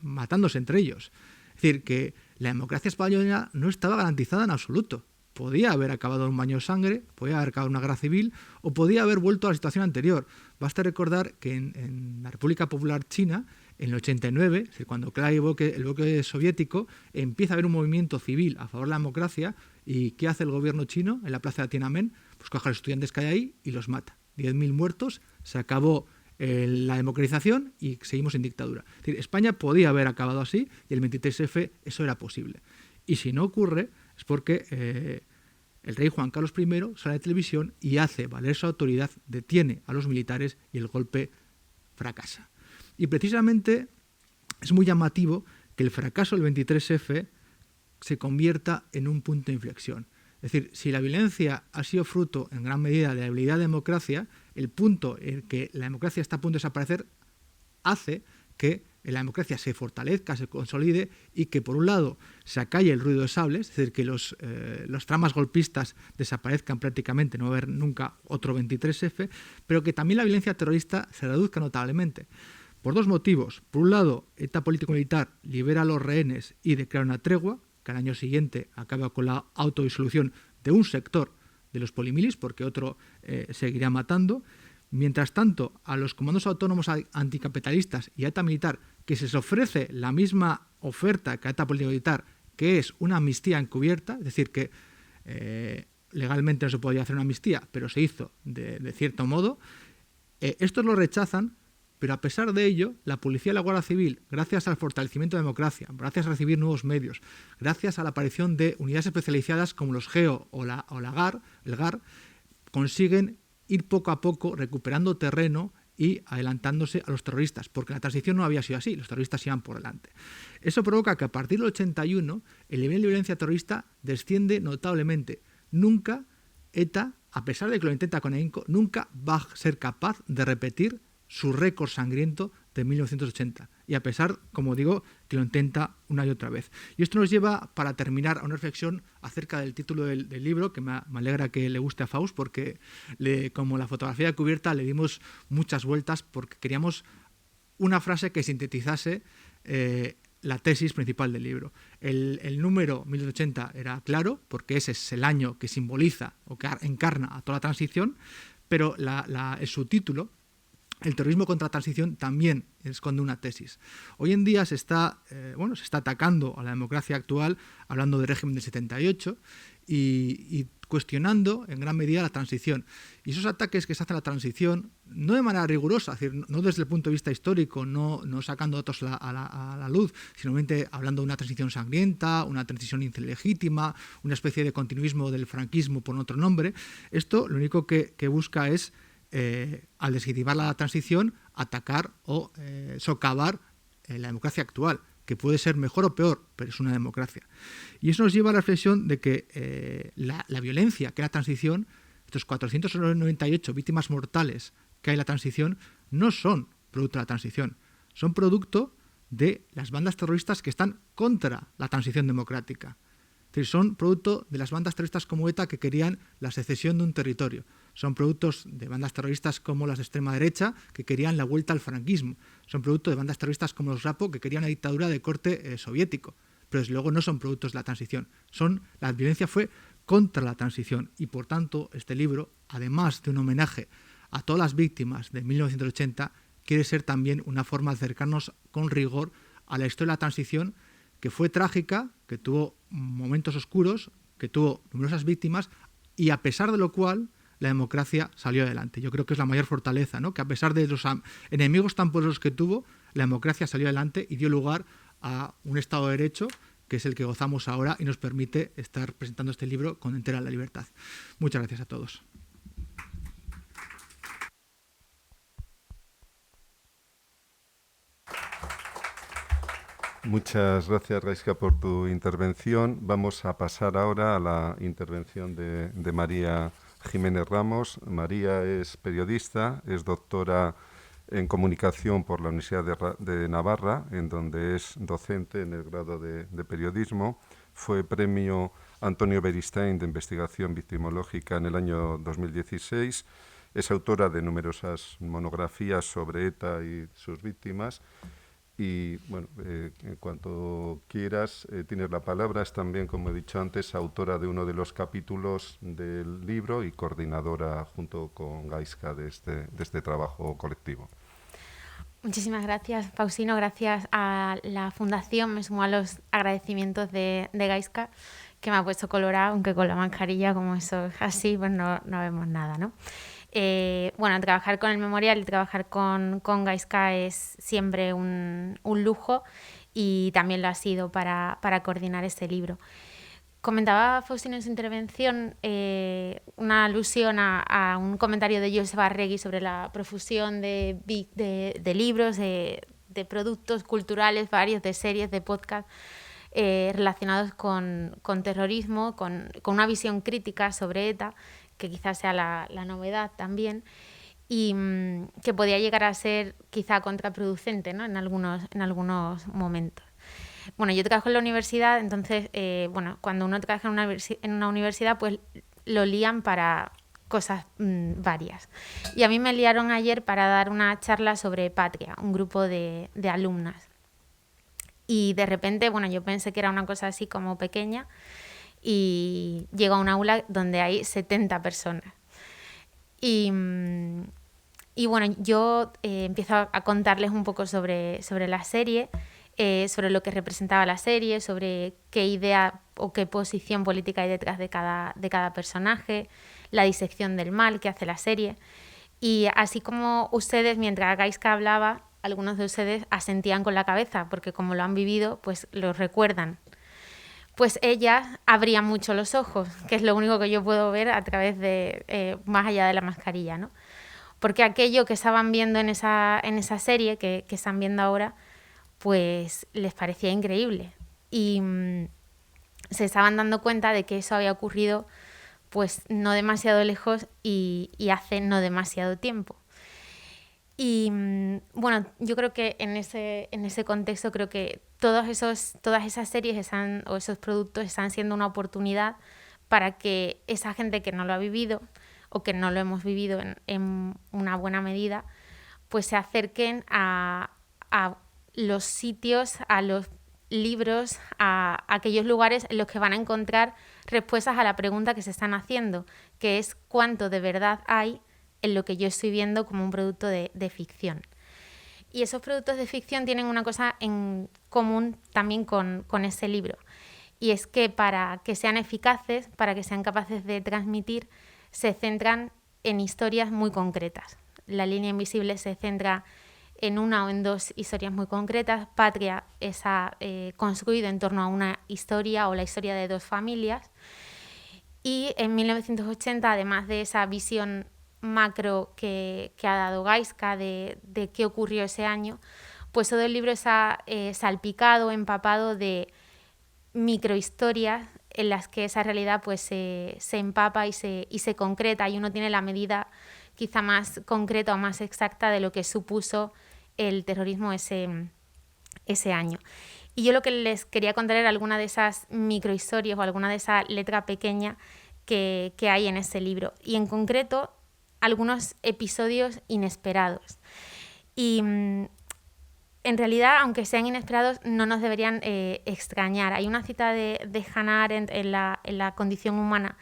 matándose entre ellos. Es decir, que la democracia española no estaba garantizada en absoluto. Podía haber acabado en un baño de sangre, podía haber acabado en una guerra civil o podía haber vuelto a la situación anterior. Basta recordar que en la República Popular China, en el 89, es decir, cuando cae el bloque soviético, empieza a haber un movimiento civil a favor de la democracia. ¿Y qué hace el gobierno chino en la plaza de Tiananmen? Pues coge a los estudiantes que hay ahí y los mata. 10.000 muertos, se acabó la democratización y seguimos en dictadura. Es decir, España podía haber acabado así y el 23F eso era posible. Y si no ocurre es porque el rey Juan Carlos I sale de televisión y hace valer su autoridad, detiene a los militares y el golpe fracasa. Y precisamente es muy llamativo que el fracaso del 23F se convierta en un punto de inflexión. Es decir, si la violencia ha sido fruto en gran medida de la debilidad de la democracia, el punto en que la democracia está a punto de desaparecer hace que la democracia se fortalezca, se consolide y que, por un lado, se acalle el ruido de sables, es decir, que los tramas golpistas desaparezcan prácticamente, no va a haber nunca otro 23F, pero que también la violencia terrorista se reduzca notablemente. Por dos motivos. Por un lado, ETA político-militar libera a los rehenes y declara una tregua, que al año siguiente acaba con la autodisolución de un sector de los polimilis, porque otro seguirá matando. Mientras tanto, a los comandos autónomos anticapitalistas y a ETA militar, que se les ofrece la misma oferta que a ETA político-militar, que es una amnistía encubierta, es decir, que legalmente no se podía hacer una amnistía, pero se hizo de cierto modo, estos lo rechazan, pero a pesar de ello, la policía y la Guardia Civil, gracias al fortalecimiento de la democracia, gracias a recibir nuevos medios, gracias a la aparición de unidades especializadas como los GEO o el GAR, consiguen ir poco a poco recuperando terreno y adelantándose a los terroristas, porque la transición no había sido así, los terroristas iban por delante. Eso provoca que a partir del 81 el nivel de violencia terrorista desciende notablemente. Nunca ETA, a pesar de que lo intenta con ahínco, nunca va a ser capaz de repetir su récord sangriento de 1980. Y a pesar, como digo, que lo intenta una y otra vez. Y esto nos lleva, para terminar, a una reflexión acerca del título del libro, que me alegra que le guste a Faust, porque como la fotografía de cubierta le dimos muchas vueltas porque queríamos una frase que sintetizase la tesis principal del libro. El número 1980 era claro, porque ese es el año que simboliza o que encarna a toda la transición, pero el subtítulo, el terrorismo contra la transición, también esconde una tesis. Hoy en día se está atacando a la democracia actual hablando del régimen del 78 y cuestionando en gran medida la transición. Y esos ataques que se hacen a la transición, no de manera rigurosa, es decir, no desde el punto de vista histórico, no sacando datos a la luz, simplemente hablando de una transición sangrienta, una transición ilegítima, una especie de continuismo del franquismo por otro nombre, esto lo único que busca es al deslegitimar la transición, atacar o socavar la democracia actual, que puede ser mejor o peor, pero es una democracia. Y eso nos lleva a la reflexión de que la violencia que es la transición, estos 498 víctimas mortales que hay en la transición, no son producto de la transición, son producto de las bandas terroristas que están contra la transición democrática. Es decir, son producto de las bandas terroristas como ETA que querían la secesión de un territorio. Son productos de bandas terroristas como las de extrema derecha que querían la vuelta al franquismo. Son producto de bandas terroristas como los Rapo que querían una dictadura de corte soviético. Pero desde luego no son productos de la transición. La violencia fue contra la transición y por tanto este libro, además de un homenaje a todas las víctimas de 1980, quiere ser también una forma de acercarnos con rigor a la historia de la transición, que fue trágica, que tuvo momentos oscuros, que tuvo numerosas víctimas y a pesar de lo cual la democracia salió adelante. Yo creo que es la mayor fortaleza, ¿no? Que a pesar de los enemigos tan poderosos que tuvo, la democracia salió adelante y dio lugar a un Estado de Derecho que es el que gozamos ahora y nos permite estar presentando este libro con entera la libertad. Muchas gracias a todos. Muchas gracias, Gaizka, por tu intervención. Vamos a pasar ahora a la intervención de María Jiménez Ramos. María es periodista, es doctora en comunicación por la Universidad de Navarra, en donde es docente en el grado de periodismo. Fue premio Antonio Beristain de investigación victimológica en el año 2016. Es autora de numerosas monografías sobre ETA y sus víctimas. Y bueno, en cuanto quieras, tienes la palabra. Es también, como he dicho antes, autora de uno de los capítulos del libro y coordinadora junto con Gaizka de este trabajo colectivo. Muchísimas gracias, Faustino. Gracias a la Fundación. Me sumo a los agradecimientos de Gaizka, que me ha puesto colorada, aunque con la mascarilla, como eso es así, pues no vemos nada, ¿no? Bueno, trabajar con el memorial y trabajar con Gaizka es siempre un lujo, y también lo ha sido para coordinar este libro. Comentaba Faustino en su intervención una alusión a un comentario de Josep Arregui sobre la profusión de libros, de productos culturales varios, de series, de podcast relacionados con terrorismo, con una visión crítica sobre ETA, que quizás sea la novedad también, y que podía llegar a ser quizá contraproducente, ¿no? en algunos momentos. Bueno, yo trabajo en la universidad, entonces, cuando uno trabaja en una universidad, pues lo lían para cosas varias. Y a mí me liaron ayer para dar una charla sobre Patria, un grupo de alumnas. Y de repente, yo pensé que era una cosa así como pequeña, y llego a un aula donde hay 70 personas. Y bueno, yo empiezo a contarles un poco sobre la serie, sobre lo que representaba la serie, sobre qué idea o qué posición política hay detrás de cada personaje, la disección del mal que hace la serie. Y así como ustedes, mientras Gaizka hablaba, algunos de ustedes asentían con la cabeza, porque como lo han vivido, pues lo recuerdan. Pues ellas abrían mucho los ojos, que es lo único que yo puedo ver a través de, más allá de la mascarilla, ¿no? Porque aquello que estaban viendo en esa serie, que están viendo ahora, pues les parecía increíble. Y se estaban dando cuenta de que eso había ocurrido pues no demasiado lejos y hace no demasiado tiempo. Y bueno, yo creo que en ese contexto creo que todas esas series o esos productos están siendo una oportunidad para que esa gente que no lo ha vivido o que no lo hemos vivido en una buena medida, pues se acerquen a los sitios, a los libros, a aquellos lugares en los que van a encontrar respuestas a la pregunta que se están haciendo, que es cuánto de verdad hay en lo que yo estoy viendo como un producto de ficción. Y esos productos de ficción tienen una cosa en común también con ese libro, y es que para que sean eficaces, para que sean capaces de transmitir, se centran en historias muy concretas. La línea invisible se centra en una o en dos historias muy concretas. Patria está construido en torno a una historia o la historia de dos familias. Y en 1980, además de esa visión macro que ha dado Gaizka de qué ocurrió ese año, pues todo el libro está salpicado, empapado de microhistorias en las que esa realidad pues se empapa y se concreta, y uno tiene la medida quizá más concreta o más exacta de lo que supuso el terrorismo ese año. Y yo lo que les quería contar era alguna de esas microhistorias o alguna de esa letra pequeña que hay en ese libro, y en concreto algunos episodios inesperados. Y en realidad, aunque sean inesperados, no nos deberían extrañar. Hay una cita de Hannah Arendt en la condición humana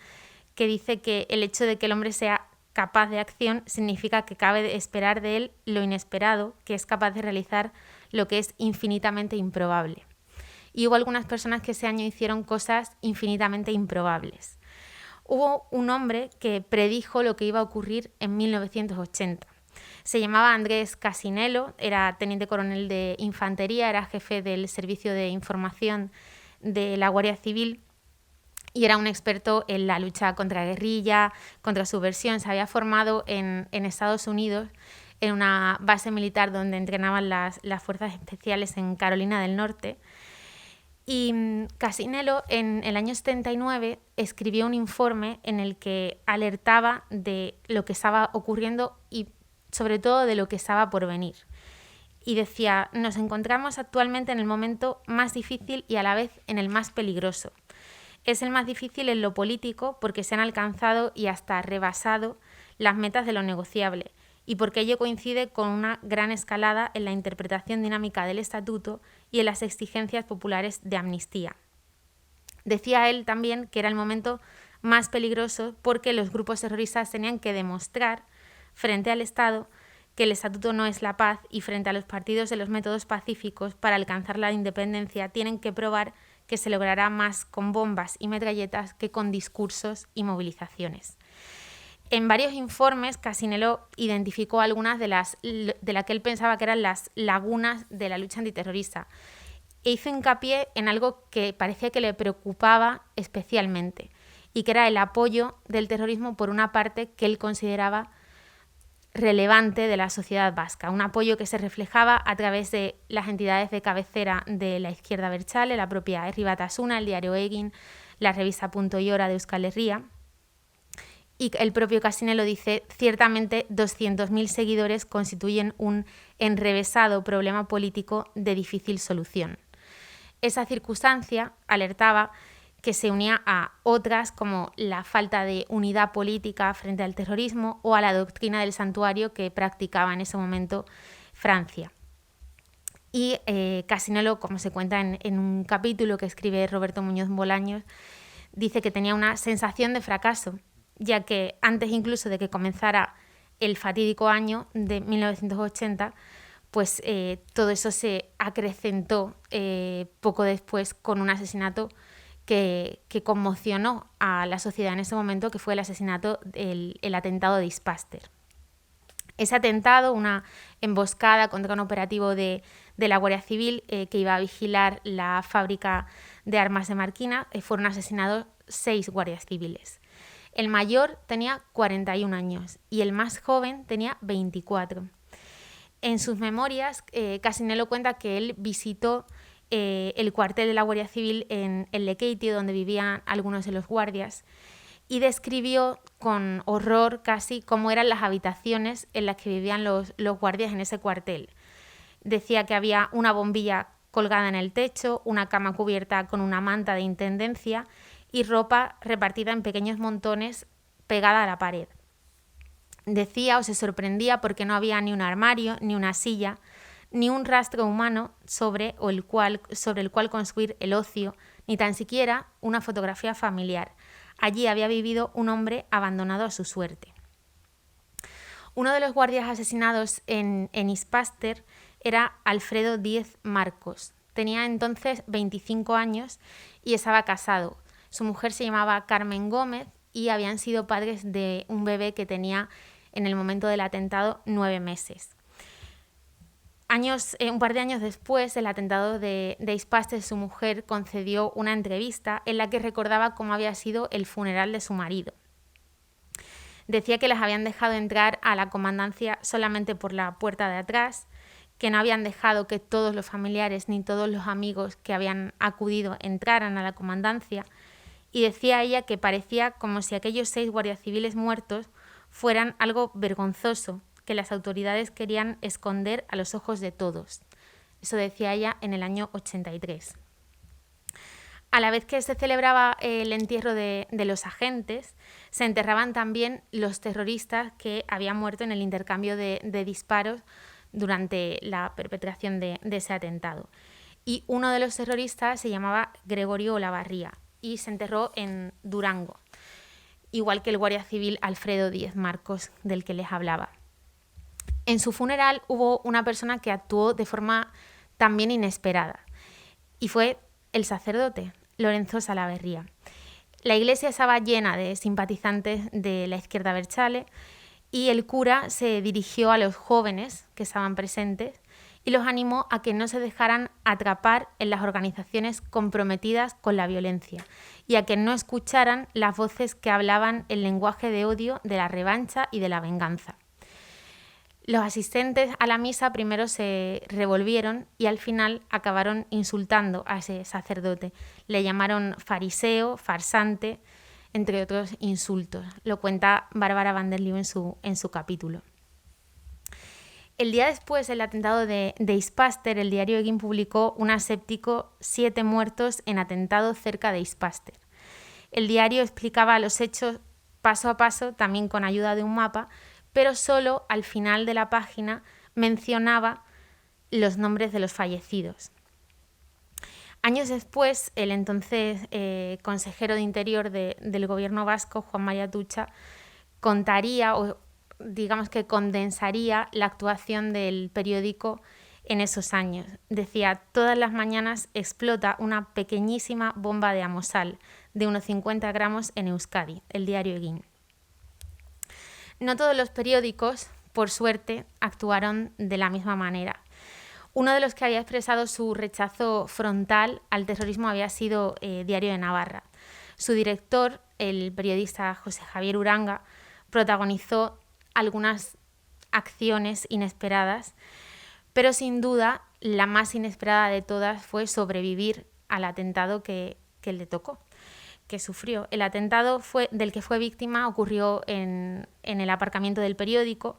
que dice que el hecho de que el hombre sea capaz de acción significa que cabe esperar de él lo inesperado, que es capaz de realizar lo que es infinitamente improbable. Y hubo algunas personas que ese año hicieron cosas infinitamente improbables. hubo un hombre que predijo lo que iba a ocurrir en 1980. Se llamaba Andrés Casinello, era teniente coronel de infantería, era jefe del servicio de información de la Guardia Civil y era un experto en la lucha contra guerrilla, contra subversión. Se había formado en Estados Unidos en una base militar donde entrenaban las fuerzas especiales en Carolina del Norte. Y Casinello en el año 79 escribió un informe en el que alertaba de lo que estaba ocurriendo y sobre todo de lo que estaba por venir. Y decía, nos encontramos actualmente en el momento más difícil y a la vez en el más peligroso. Es el más difícil en lo político porque se han alcanzado y hasta rebasado las metas de lo negociable y porque ello coincide con una gran escalada en la interpretación dinámica del Estatuto y en las exigencias populares de amnistía. Decía él también que era el momento más peligroso porque los grupos terroristas tenían que demostrar frente al Estado que el Estatuto no es la paz y frente a los partidos de los métodos pacíficos para alcanzar la independencia tienen que probar que se logrará más con bombas y metralletas que con discursos y movilizaciones. En varios informes, Casinello identificó algunas de las que él pensaba que eran las lagunas de la lucha antiterrorista e hizo hincapié en algo que parecía que le preocupaba especialmente y que era el apoyo del terrorismo por una parte que él consideraba relevante de la sociedad vasca, un apoyo que se reflejaba a través de las entidades de cabecera de la izquierda abertzale, la propia Herri Batasuna, el diario Egin, la revista Punto y Hora de Euskal Herria. Y el propio Casinello dice, ciertamente 200.000 seguidores constituyen un enrevesado problema político de difícil solución. Esa circunstancia, alertaba, que se unía a otras como la falta de unidad política frente al terrorismo o a la doctrina del santuario que practicaba en ese momento Francia. Y Casinello, como se cuenta en un capítulo que escribe Roberto Muñoz Bolaños, dice que tenía una sensación de fracaso, ya que antes incluso de que comenzara el fatídico año de 1980, pues todo eso se acrecentó poco después con un asesinato que conmocionó a la sociedad en ese momento, que fue el asesinato, el atentado de Ispaster. Ese atentado, una emboscada contra un operativo de la Guardia Civil que iba a vigilar la fábrica de armas de Marquina, fueron asesinados 6 guardias civiles. El mayor tenía 41 años y el más joven tenía 24. En sus memorias, Casinello cuenta que él visitó el cuartel de la Guardia Civil en Lekeitio, donde vivían algunos de los guardias, y describió con horror casi cómo eran las habitaciones en las que vivían los guardias en ese cuartel. Decía que había una bombilla colgada en el techo, una cama cubierta con una manta de intendencia y ropa repartida en pequeños montones pegada a la pared. Decía o se sorprendía porque no había ni un armario, ni una silla, ni un rastro humano sobre el cual construir el ocio, ni tan siquiera una fotografía familiar. Allí había vivido un hombre abandonado a su suerte. Uno de los guardias asesinados en Ispaster era Alfredo Díez Marcos. Tenía entonces 25 años y estaba casado. Su mujer se llamaba Carmen Gómez y habían sido padres de un bebé que tenía en el momento del atentado 9 meses. Un par de años después del atentado de Ispaster, su mujer concedió una entrevista en la que recordaba cómo había sido el funeral de su marido. Decía que las habían dejado entrar a la comandancia solamente por la puerta de atrás, que no habían dejado que todos los familiares ni todos los amigos que habían acudido entraran a la comandancia, y decía ella que parecía como si aquellos 6 guardias civiles muertos fueran algo vergonzoso, que las autoridades querían esconder a los ojos de todos. Eso decía ella en el año 83. A la vez que se celebraba el entierro de los agentes, se enterraban también los terroristas que habían muerto en el intercambio de disparos durante la perpetración de ese atentado. Y uno de los terroristas se llamaba Gregorio Olavarría y se enterró en Durango, igual que el guardia civil Alfredo Díez Marcos, del que les hablaba. En su funeral hubo una persona que actuó de forma también inesperada y fue el sacerdote Lorenzo Salaverría. La iglesia estaba llena de simpatizantes de la izquierda abertzale y el cura se dirigió a los jóvenes que estaban presentes y los animó a que no se dejaran atrapar en las organizaciones comprometidas con la violencia y a que no escucharan las voces que hablaban el lenguaje de odio, de la revancha y de la venganza. Los asistentes a la misa primero se revolvieron y al final acabaron insultando a ese sacerdote. Le llamaron fariseo, farsante, entre otros insultos. Lo cuenta Bárbara van der Leeuw en su capítulo. El día después del atentado de Ispaster, el diario Egin publicó un aséptico 7 muertos en atentado cerca de Ispaster. El diario explicaba los hechos paso a paso, también con ayuda de un mapa, pero solo al final de la página mencionaba los nombres de los fallecidos. Años después, el entonces consejero de Interior del gobierno vasco, Juan María Atutxa, contaría o digamos que condensaría la actuación del periódico en esos años. Decía: todas las mañanas explota una pequeñísima bomba de amosal de unos 50 gramos en Euskadi, el diario Egin. No todos los periódicos, por suerte, actuaron de la misma manera. Uno de los que había expresado su rechazo frontal al terrorismo había sido Diario de Navarra. Su director, el periodista José Javier Uranga, protagonizó algunas acciones inesperadas, pero sin duda la más inesperada de todas fue sobrevivir al atentado que le tocó, que sufrió. El atentado del que fue víctima ocurrió en el aparcamiento del periódico.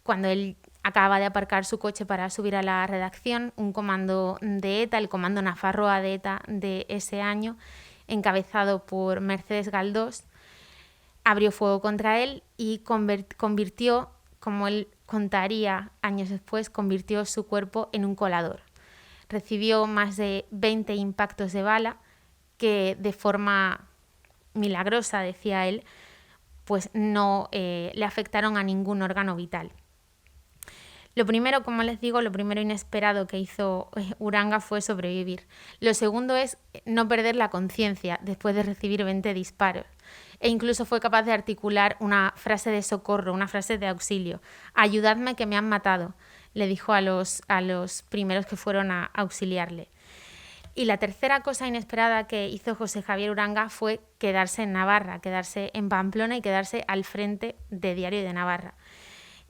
Cuando él acababa de aparcar su coche para subir a la redacción, un comando de ETA, el comando Nafarroa de ETA de ese año, encabezado por Mercedes Galdós, abrió fuego contra él y convirtió, como él contaría años después, convirtió su cuerpo en un colador. Recibió más de 20 impactos de bala que de forma milagrosa, decía él, pues no le afectaron a ningún órgano vital. Lo primero, como les digo, lo primero inesperado que hizo Uranga fue sobrevivir. Lo segundo es no perder la conciencia después de recibir 20 disparos. E incluso fue capaz de articular una frase de socorro, una frase de auxilio. «Ayudadme que me han matado», le dijo a los primeros que fueron a auxiliarle. Y la tercera cosa inesperada que hizo José Javier Uranga fue quedarse en Navarra, quedarse en Pamplona y quedarse al frente de Diario de Navarra.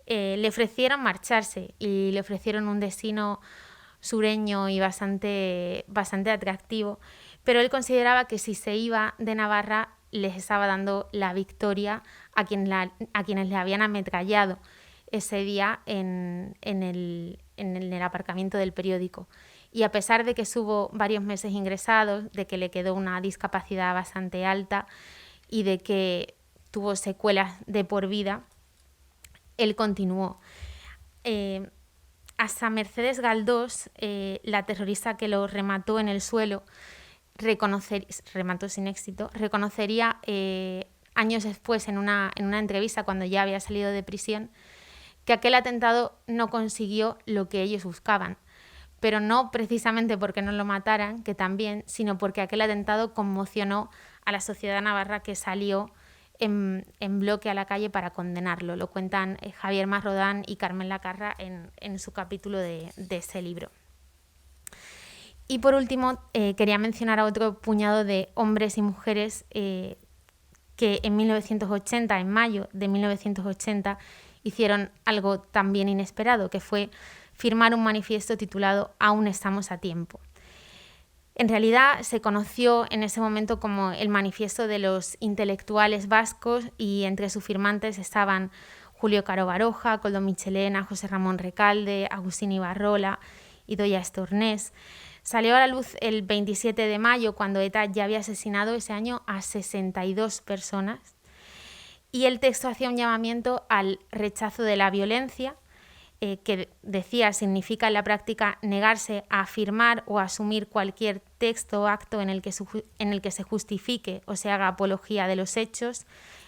Le ofrecieron marcharse y le ofrecieron un destino sureño y bastante atractivo, pero él consideraba que si se iba de Navarra les estaba dando la victoria a quienes le habían ametrallado ese día en el aparcamiento del periódico. Y a pesar de que estuvo varios meses ingresados, de que le quedó una discapacidad bastante alta y de que tuvo secuelas de por vida, él continuó. Hasta Mercedes Galdós, la terrorista que lo remató en el suelo, remató sin éxito, reconocería años después en una entrevista, cuando ya había salido de prisión, que aquel atentado no consiguió lo que ellos buscaban, pero no precisamente porque no lo mataran, que también, sino porque aquel atentado conmocionó a la sociedad navarra, que salió en bloque a la calle para condenarlo. Lo cuentan Javier Marrodán y Carmen Lacarra en su capítulo de ese libro. Y por último, quería mencionar a otro puñado de hombres y mujeres que en 1980, en mayo de 1980, hicieron algo también inesperado, que fue firmar un manifiesto titulado «Aún estamos a tiempo». En realidad se conoció en ese momento como el manifiesto de los intelectuales vascos, y entre sus firmantes estaban Julio Caro Baroja, Koldo Michelena, José Ramón Recalde, Agustín Ibarrola, Idoia Estornés. Salió a la luz el 27 de mayo, cuando ETA ya había asesinado ese año a 62 personas, y el texto hacía un llamamiento al rechazo de la violencia, que decía significa en la práctica negarse a afirmar o a asumir cualquier texto o acto en el que se justifique o se haga apología de los hechos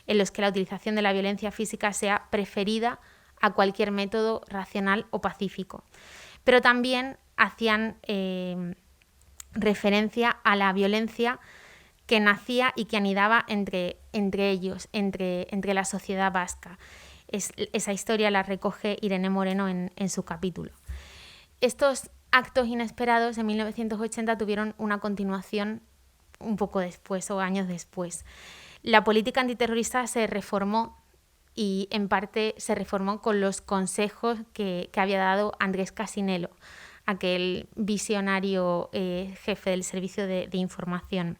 en los que la utilización de la violencia física sea preferida a cualquier método racional o pacífico. Pero también hacían referencia a la violencia que nacía y que anidaba entre ellos, entre la sociedad vasca. Esa historia la recoge Irene Moreno en su capítulo. Estos actos inesperados en 1980 tuvieron una continuación un poco después o años después. La política antiterrorista se reformó y en parte se reformó con los consejos que había dado Andrés Casinello, aquel visionario jefe del servicio de información.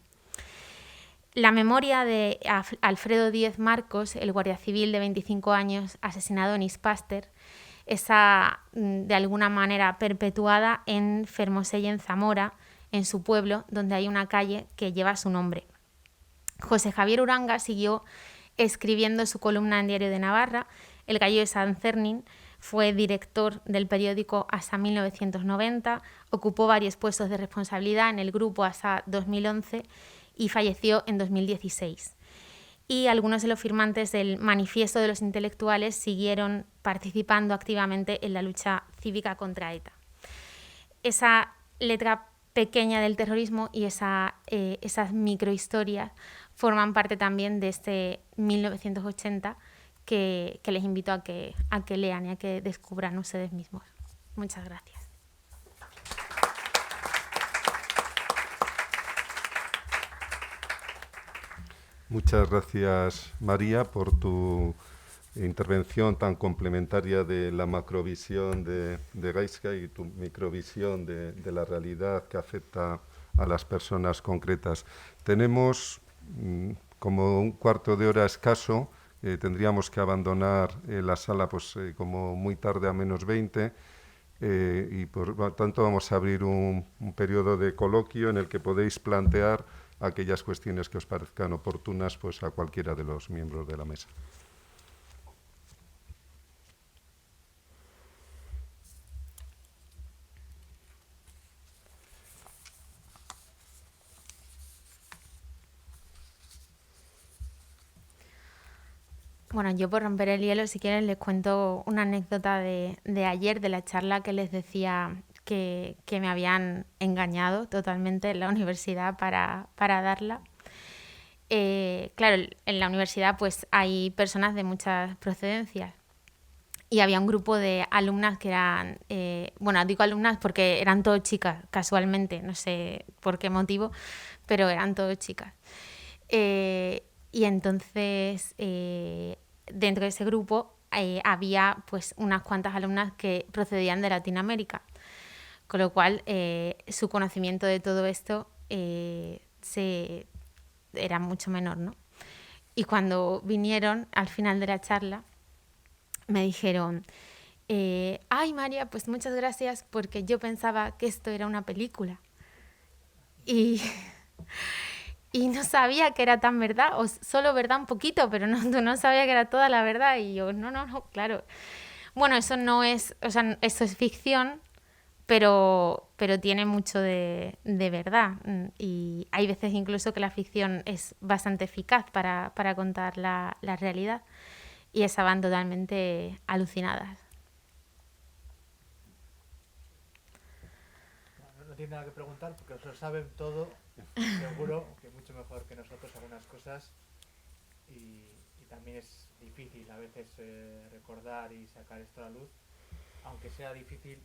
La memoria de Alfredo Díez Marcos, el guardia civil de 25 años asesinado en Ispaster, está de alguna manera perpetuada en Fermoselle, en Zamora, en su pueblo, donde hay una calle que lleva su nombre. José Javier Uranga siguió escribiendo su columna en Diario de Navarra. El Gallo de Sant Cernin fue director del periódico hasta 1990, ocupó varios puestos de responsabilidad en el grupo hasta 2011 y falleció en 2016. Y algunos de los firmantes del Manifiesto de los Intelectuales siguieron participando activamente en la lucha cívica contra ETA. Esa letra pequeña del terrorismo y esas microhistorias forman parte también de este 1980 que les invito a que lean y a que descubran ustedes mismos. Muchas gracias. Muchas gracias, María, por tu intervención tan complementaria de la macrovisión de Gaizka y tu microvisión de la realidad que afecta a las personas concretas. Tenemos como un cuarto de hora escaso, tendríamos que abandonar la sala como muy tarde a menos 20, y por lo tanto vamos a abrir un periodo de coloquio en el que podéis plantear aquellas cuestiones que os parezcan oportunas a cualquiera de los miembros de la mesa. Bueno, yo por romper el hielo, si quieren, les cuento una anécdota de ayer, de la charla que les decía que me habían engañado totalmente en la universidad para darla. Claro, en la universidad pues hay personas de muchas procedencias y había un grupo de alumnas que eran, bueno, digo alumnas porque eran todas chicas, casualmente, no sé por qué motivo, pero eran todas chicas. Y entonces, dentro de ese grupo había pues unas cuantas alumnas que procedían de Latinoamérica, con lo cual su conocimiento de todo esto era mucho menor, ¿no? Y cuando vinieron al final de la charla me dijeron, ay María, pues muchas gracias porque yo pensaba que esto era una película y no sabía que era tan verdad, o solo verdad un poquito, pero no sabía que era toda la verdad. Y yo, no, claro. Bueno, eso no es, o sea, eso es ficción, pero tiene mucho de verdad. Y hay veces incluso que la ficción es bastante eficaz para contar la realidad. Y estaban totalmente alucinadas. No tiene nada que preguntar porque os lo saben todo, seguro que mucho mejor que nosotros algunas cosas, y también es difícil a veces recordar y sacar esto a la luz, aunque sea difícil.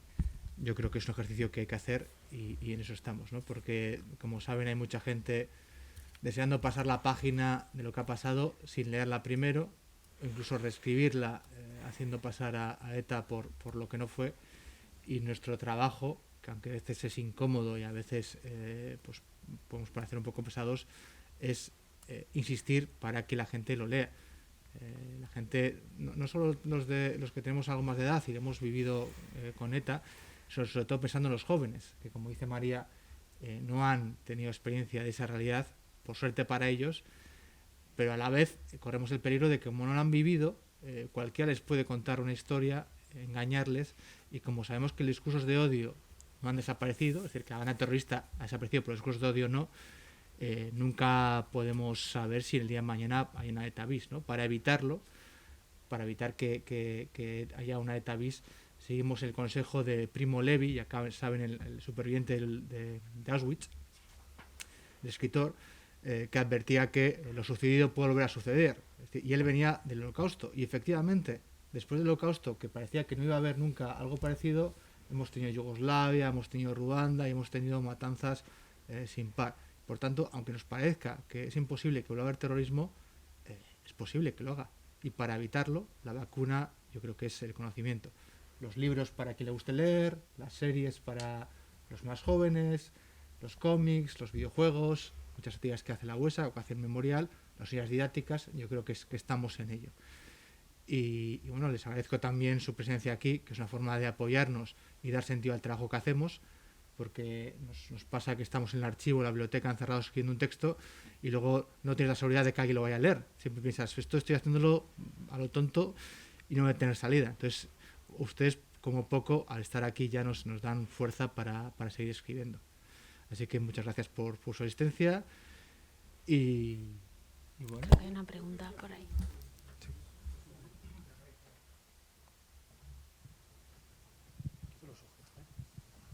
Yo creo que es un ejercicio que hay que hacer y en eso estamos, ¿no? Porque como saben hay mucha gente deseando pasar la página de lo que ha pasado sin leerla primero, o incluso reescribirla haciendo pasar a ETA por lo que no fue, y nuestro trabajo, que aunque a veces es incómodo y a veces pues podemos parecer un poco pesados, es insistir para que la gente lo lea. La gente, no solo los que tenemos algo más de edad y hemos vivido con ETA, sobre todo pensando en los jóvenes, que como dice María, no han tenido experiencia de esa realidad, por suerte para ellos, pero a la vez corremos el peligro de que como no lo han vivido, cualquiera les puede contar una historia, engañarles, y como sabemos que los discursos de odio no han desaparecido, es decir, que la banda terrorista ha desaparecido, pero los discursos de odio no, nunca podemos saber si el día de mañana hay una ETA bis, ¿no? Para evitarlo, para evitar que haya una ETA bis, seguimos el consejo de Primo Levi, ya saben, el superviviente de Auschwitz, el escritor, que advertía que lo sucedido puede volver a suceder. Es decir, y él venía del Holocausto. Y efectivamente, después del Holocausto, que parecía que no iba a haber nunca algo parecido, hemos tenido Yugoslavia, hemos tenido Ruanda y hemos tenido matanzas sin par. Por tanto, aunque nos parezca que es imposible que vuelva a haber terrorismo, es posible que lo haga. Y para evitarlo, la vacuna yo creo que es el conocimiento. Los libros para quien le guste leer, las series para los más jóvenes, los cómics, los videojuegos, muchas actividades que hace la UESA o que hace el Memorial, las guías didácticas, yo creo que estamos en ello. Y bueno, les agradezco también su presencia aquí, que es una forma de apoyarnos y dar sentido al trabajo que hacemos, porque nos pasa que estamos en el archivo, en la biblioteca, encerrados escribiendo un texto y luego no tienes la seguridad de que alguien lo vaya a leer. Siempre piensas, esto estoy haciéndolo a lo tonto y no voy a tener salida. Entonces, ustedes, como poco, al estar aquí ya nos dan fuerza para seguir escribiendo. Así que muchas gracias por su asistencia y bueno. Creo que hay una pregunta por ahí. Sí.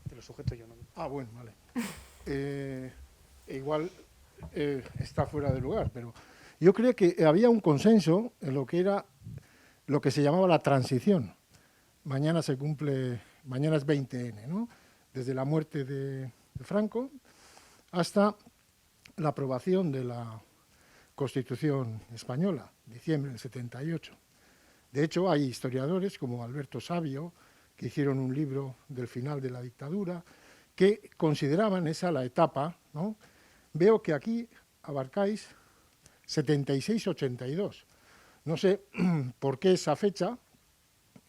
Te lo sujeto yo, ¿no? Ah, bueno, vale. Igual está fuera de lugar, pero yo creo que había un consenso en lo que era lo que se llamaba la transición. Mañana es 20N, ¿no? Desde la muerte de Franco hasta la aprobación de la Constitución española, diciembre del 78. De hecho, hay historiadores como Alberto Sabio, que hicieron un libro del final de la dictadura, que consideraban esa la etapa, ¿no? Veo que aquí abarcáis 76-82. No sé por qué esa fecha.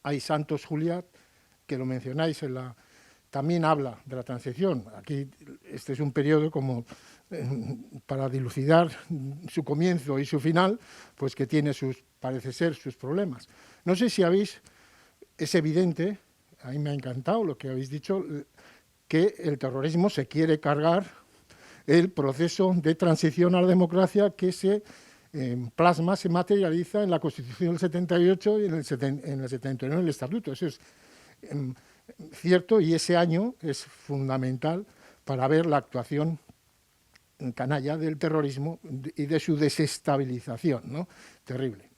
Hay Santos Juliat, que lo mencionáis también habla de la transición. Aquí este es un periodo como para dilucidar su comienzo y su final, pues que tiene parece ser, sus problemas. No sé si es evidente, a mí me ha encantado lo que habéis dicho, que el terrorismo se quiere cargar el proceso de transición a la democracia que se plasma, se materializa en la Constitución del 78 y en el 79 en el Estatuto. Eso es cierto y ese año es fundamental para ver la actuación canalla del terrorismo y de su desestabilización, ¿no? Terrible.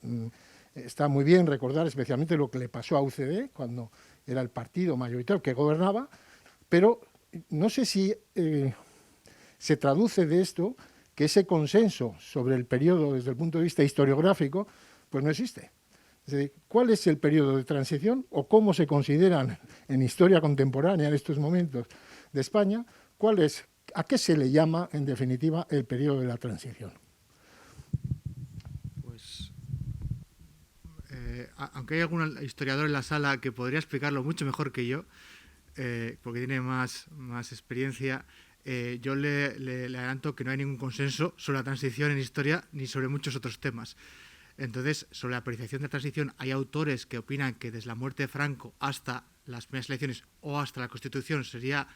Está muy bien recordar especialmente lo que le pasó a UCD cuando era el partido mayoritario que gobernaba, pero no sé si se traduce de esto que ese consenso sobre el periodo desde el punto de vista historiográfico pues no existe. Es decir, ¿cuál es el periodo de transición o cómo se consideran en historia contemporánea en estos momentos de España? ¿A qué se le llama, en definitiva, el periodo de la transición? Pues, aunque hay algún historiador en la sala que podría explicarlo mucho mejor que yo, porque tiene más experiencia, yo le adelanto que no hay ningún consenso sobre la transición en historia ni sobre muchos otros temas. Entonces, sobre la apreciación de la transición, hay autores que opinan que desde la muerte de Franco hasta las primeras elecciones o hasta la Constitución sería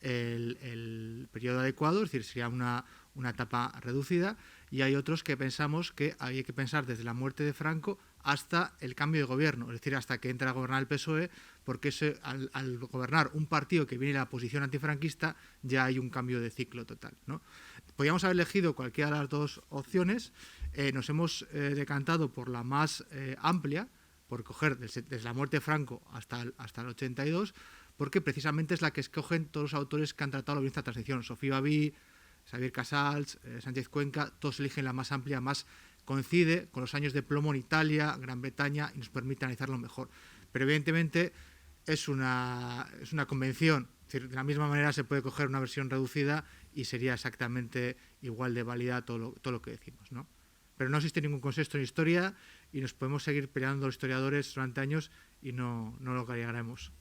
el periodo adecuado, es decir, sería una etapa reducida, y hay otros que pensamos que hay que pensar desde la muerte de Franco hasta el cambio de gobierno, es decir, hasta que entra a gobernar el PSOE, porque al gobernar un partido que viene de la posición antifranquista ya hay un cambio de ciclo total, ¿no? Podríamos haber elegido cualquiera de las dos opciones, nos hemos decantado por la más amplia, por coger desde la muerte de Franco hasta el 82, porque precisamente es la que escogen todos los autores que han tratado la violencia de transición. Sofía Babí, Xavier Casals, Sánchez Cuenca, todos eligen la más amplia, más coincide con los años de plomo en Italia, Gran Bretaña, y nos permite analizarlo mejor. Pero evidentemente es una convención, es decir, de la misma manera se puede coger una versión reducida y sería exactamente igual de válida todo lo que decimos, ¿no? Pero no existe ningún consenso en historia y nos podemos seguir peleando los historiadores durante años y no lo llegaremos.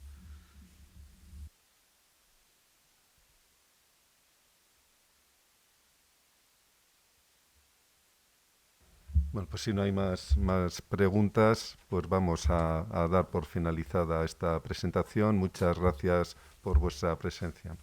Bueno, pues si no hay más preguntas, pues vamos a dar por finalizada esta presentación. Muchas gracias por vuestra presencia.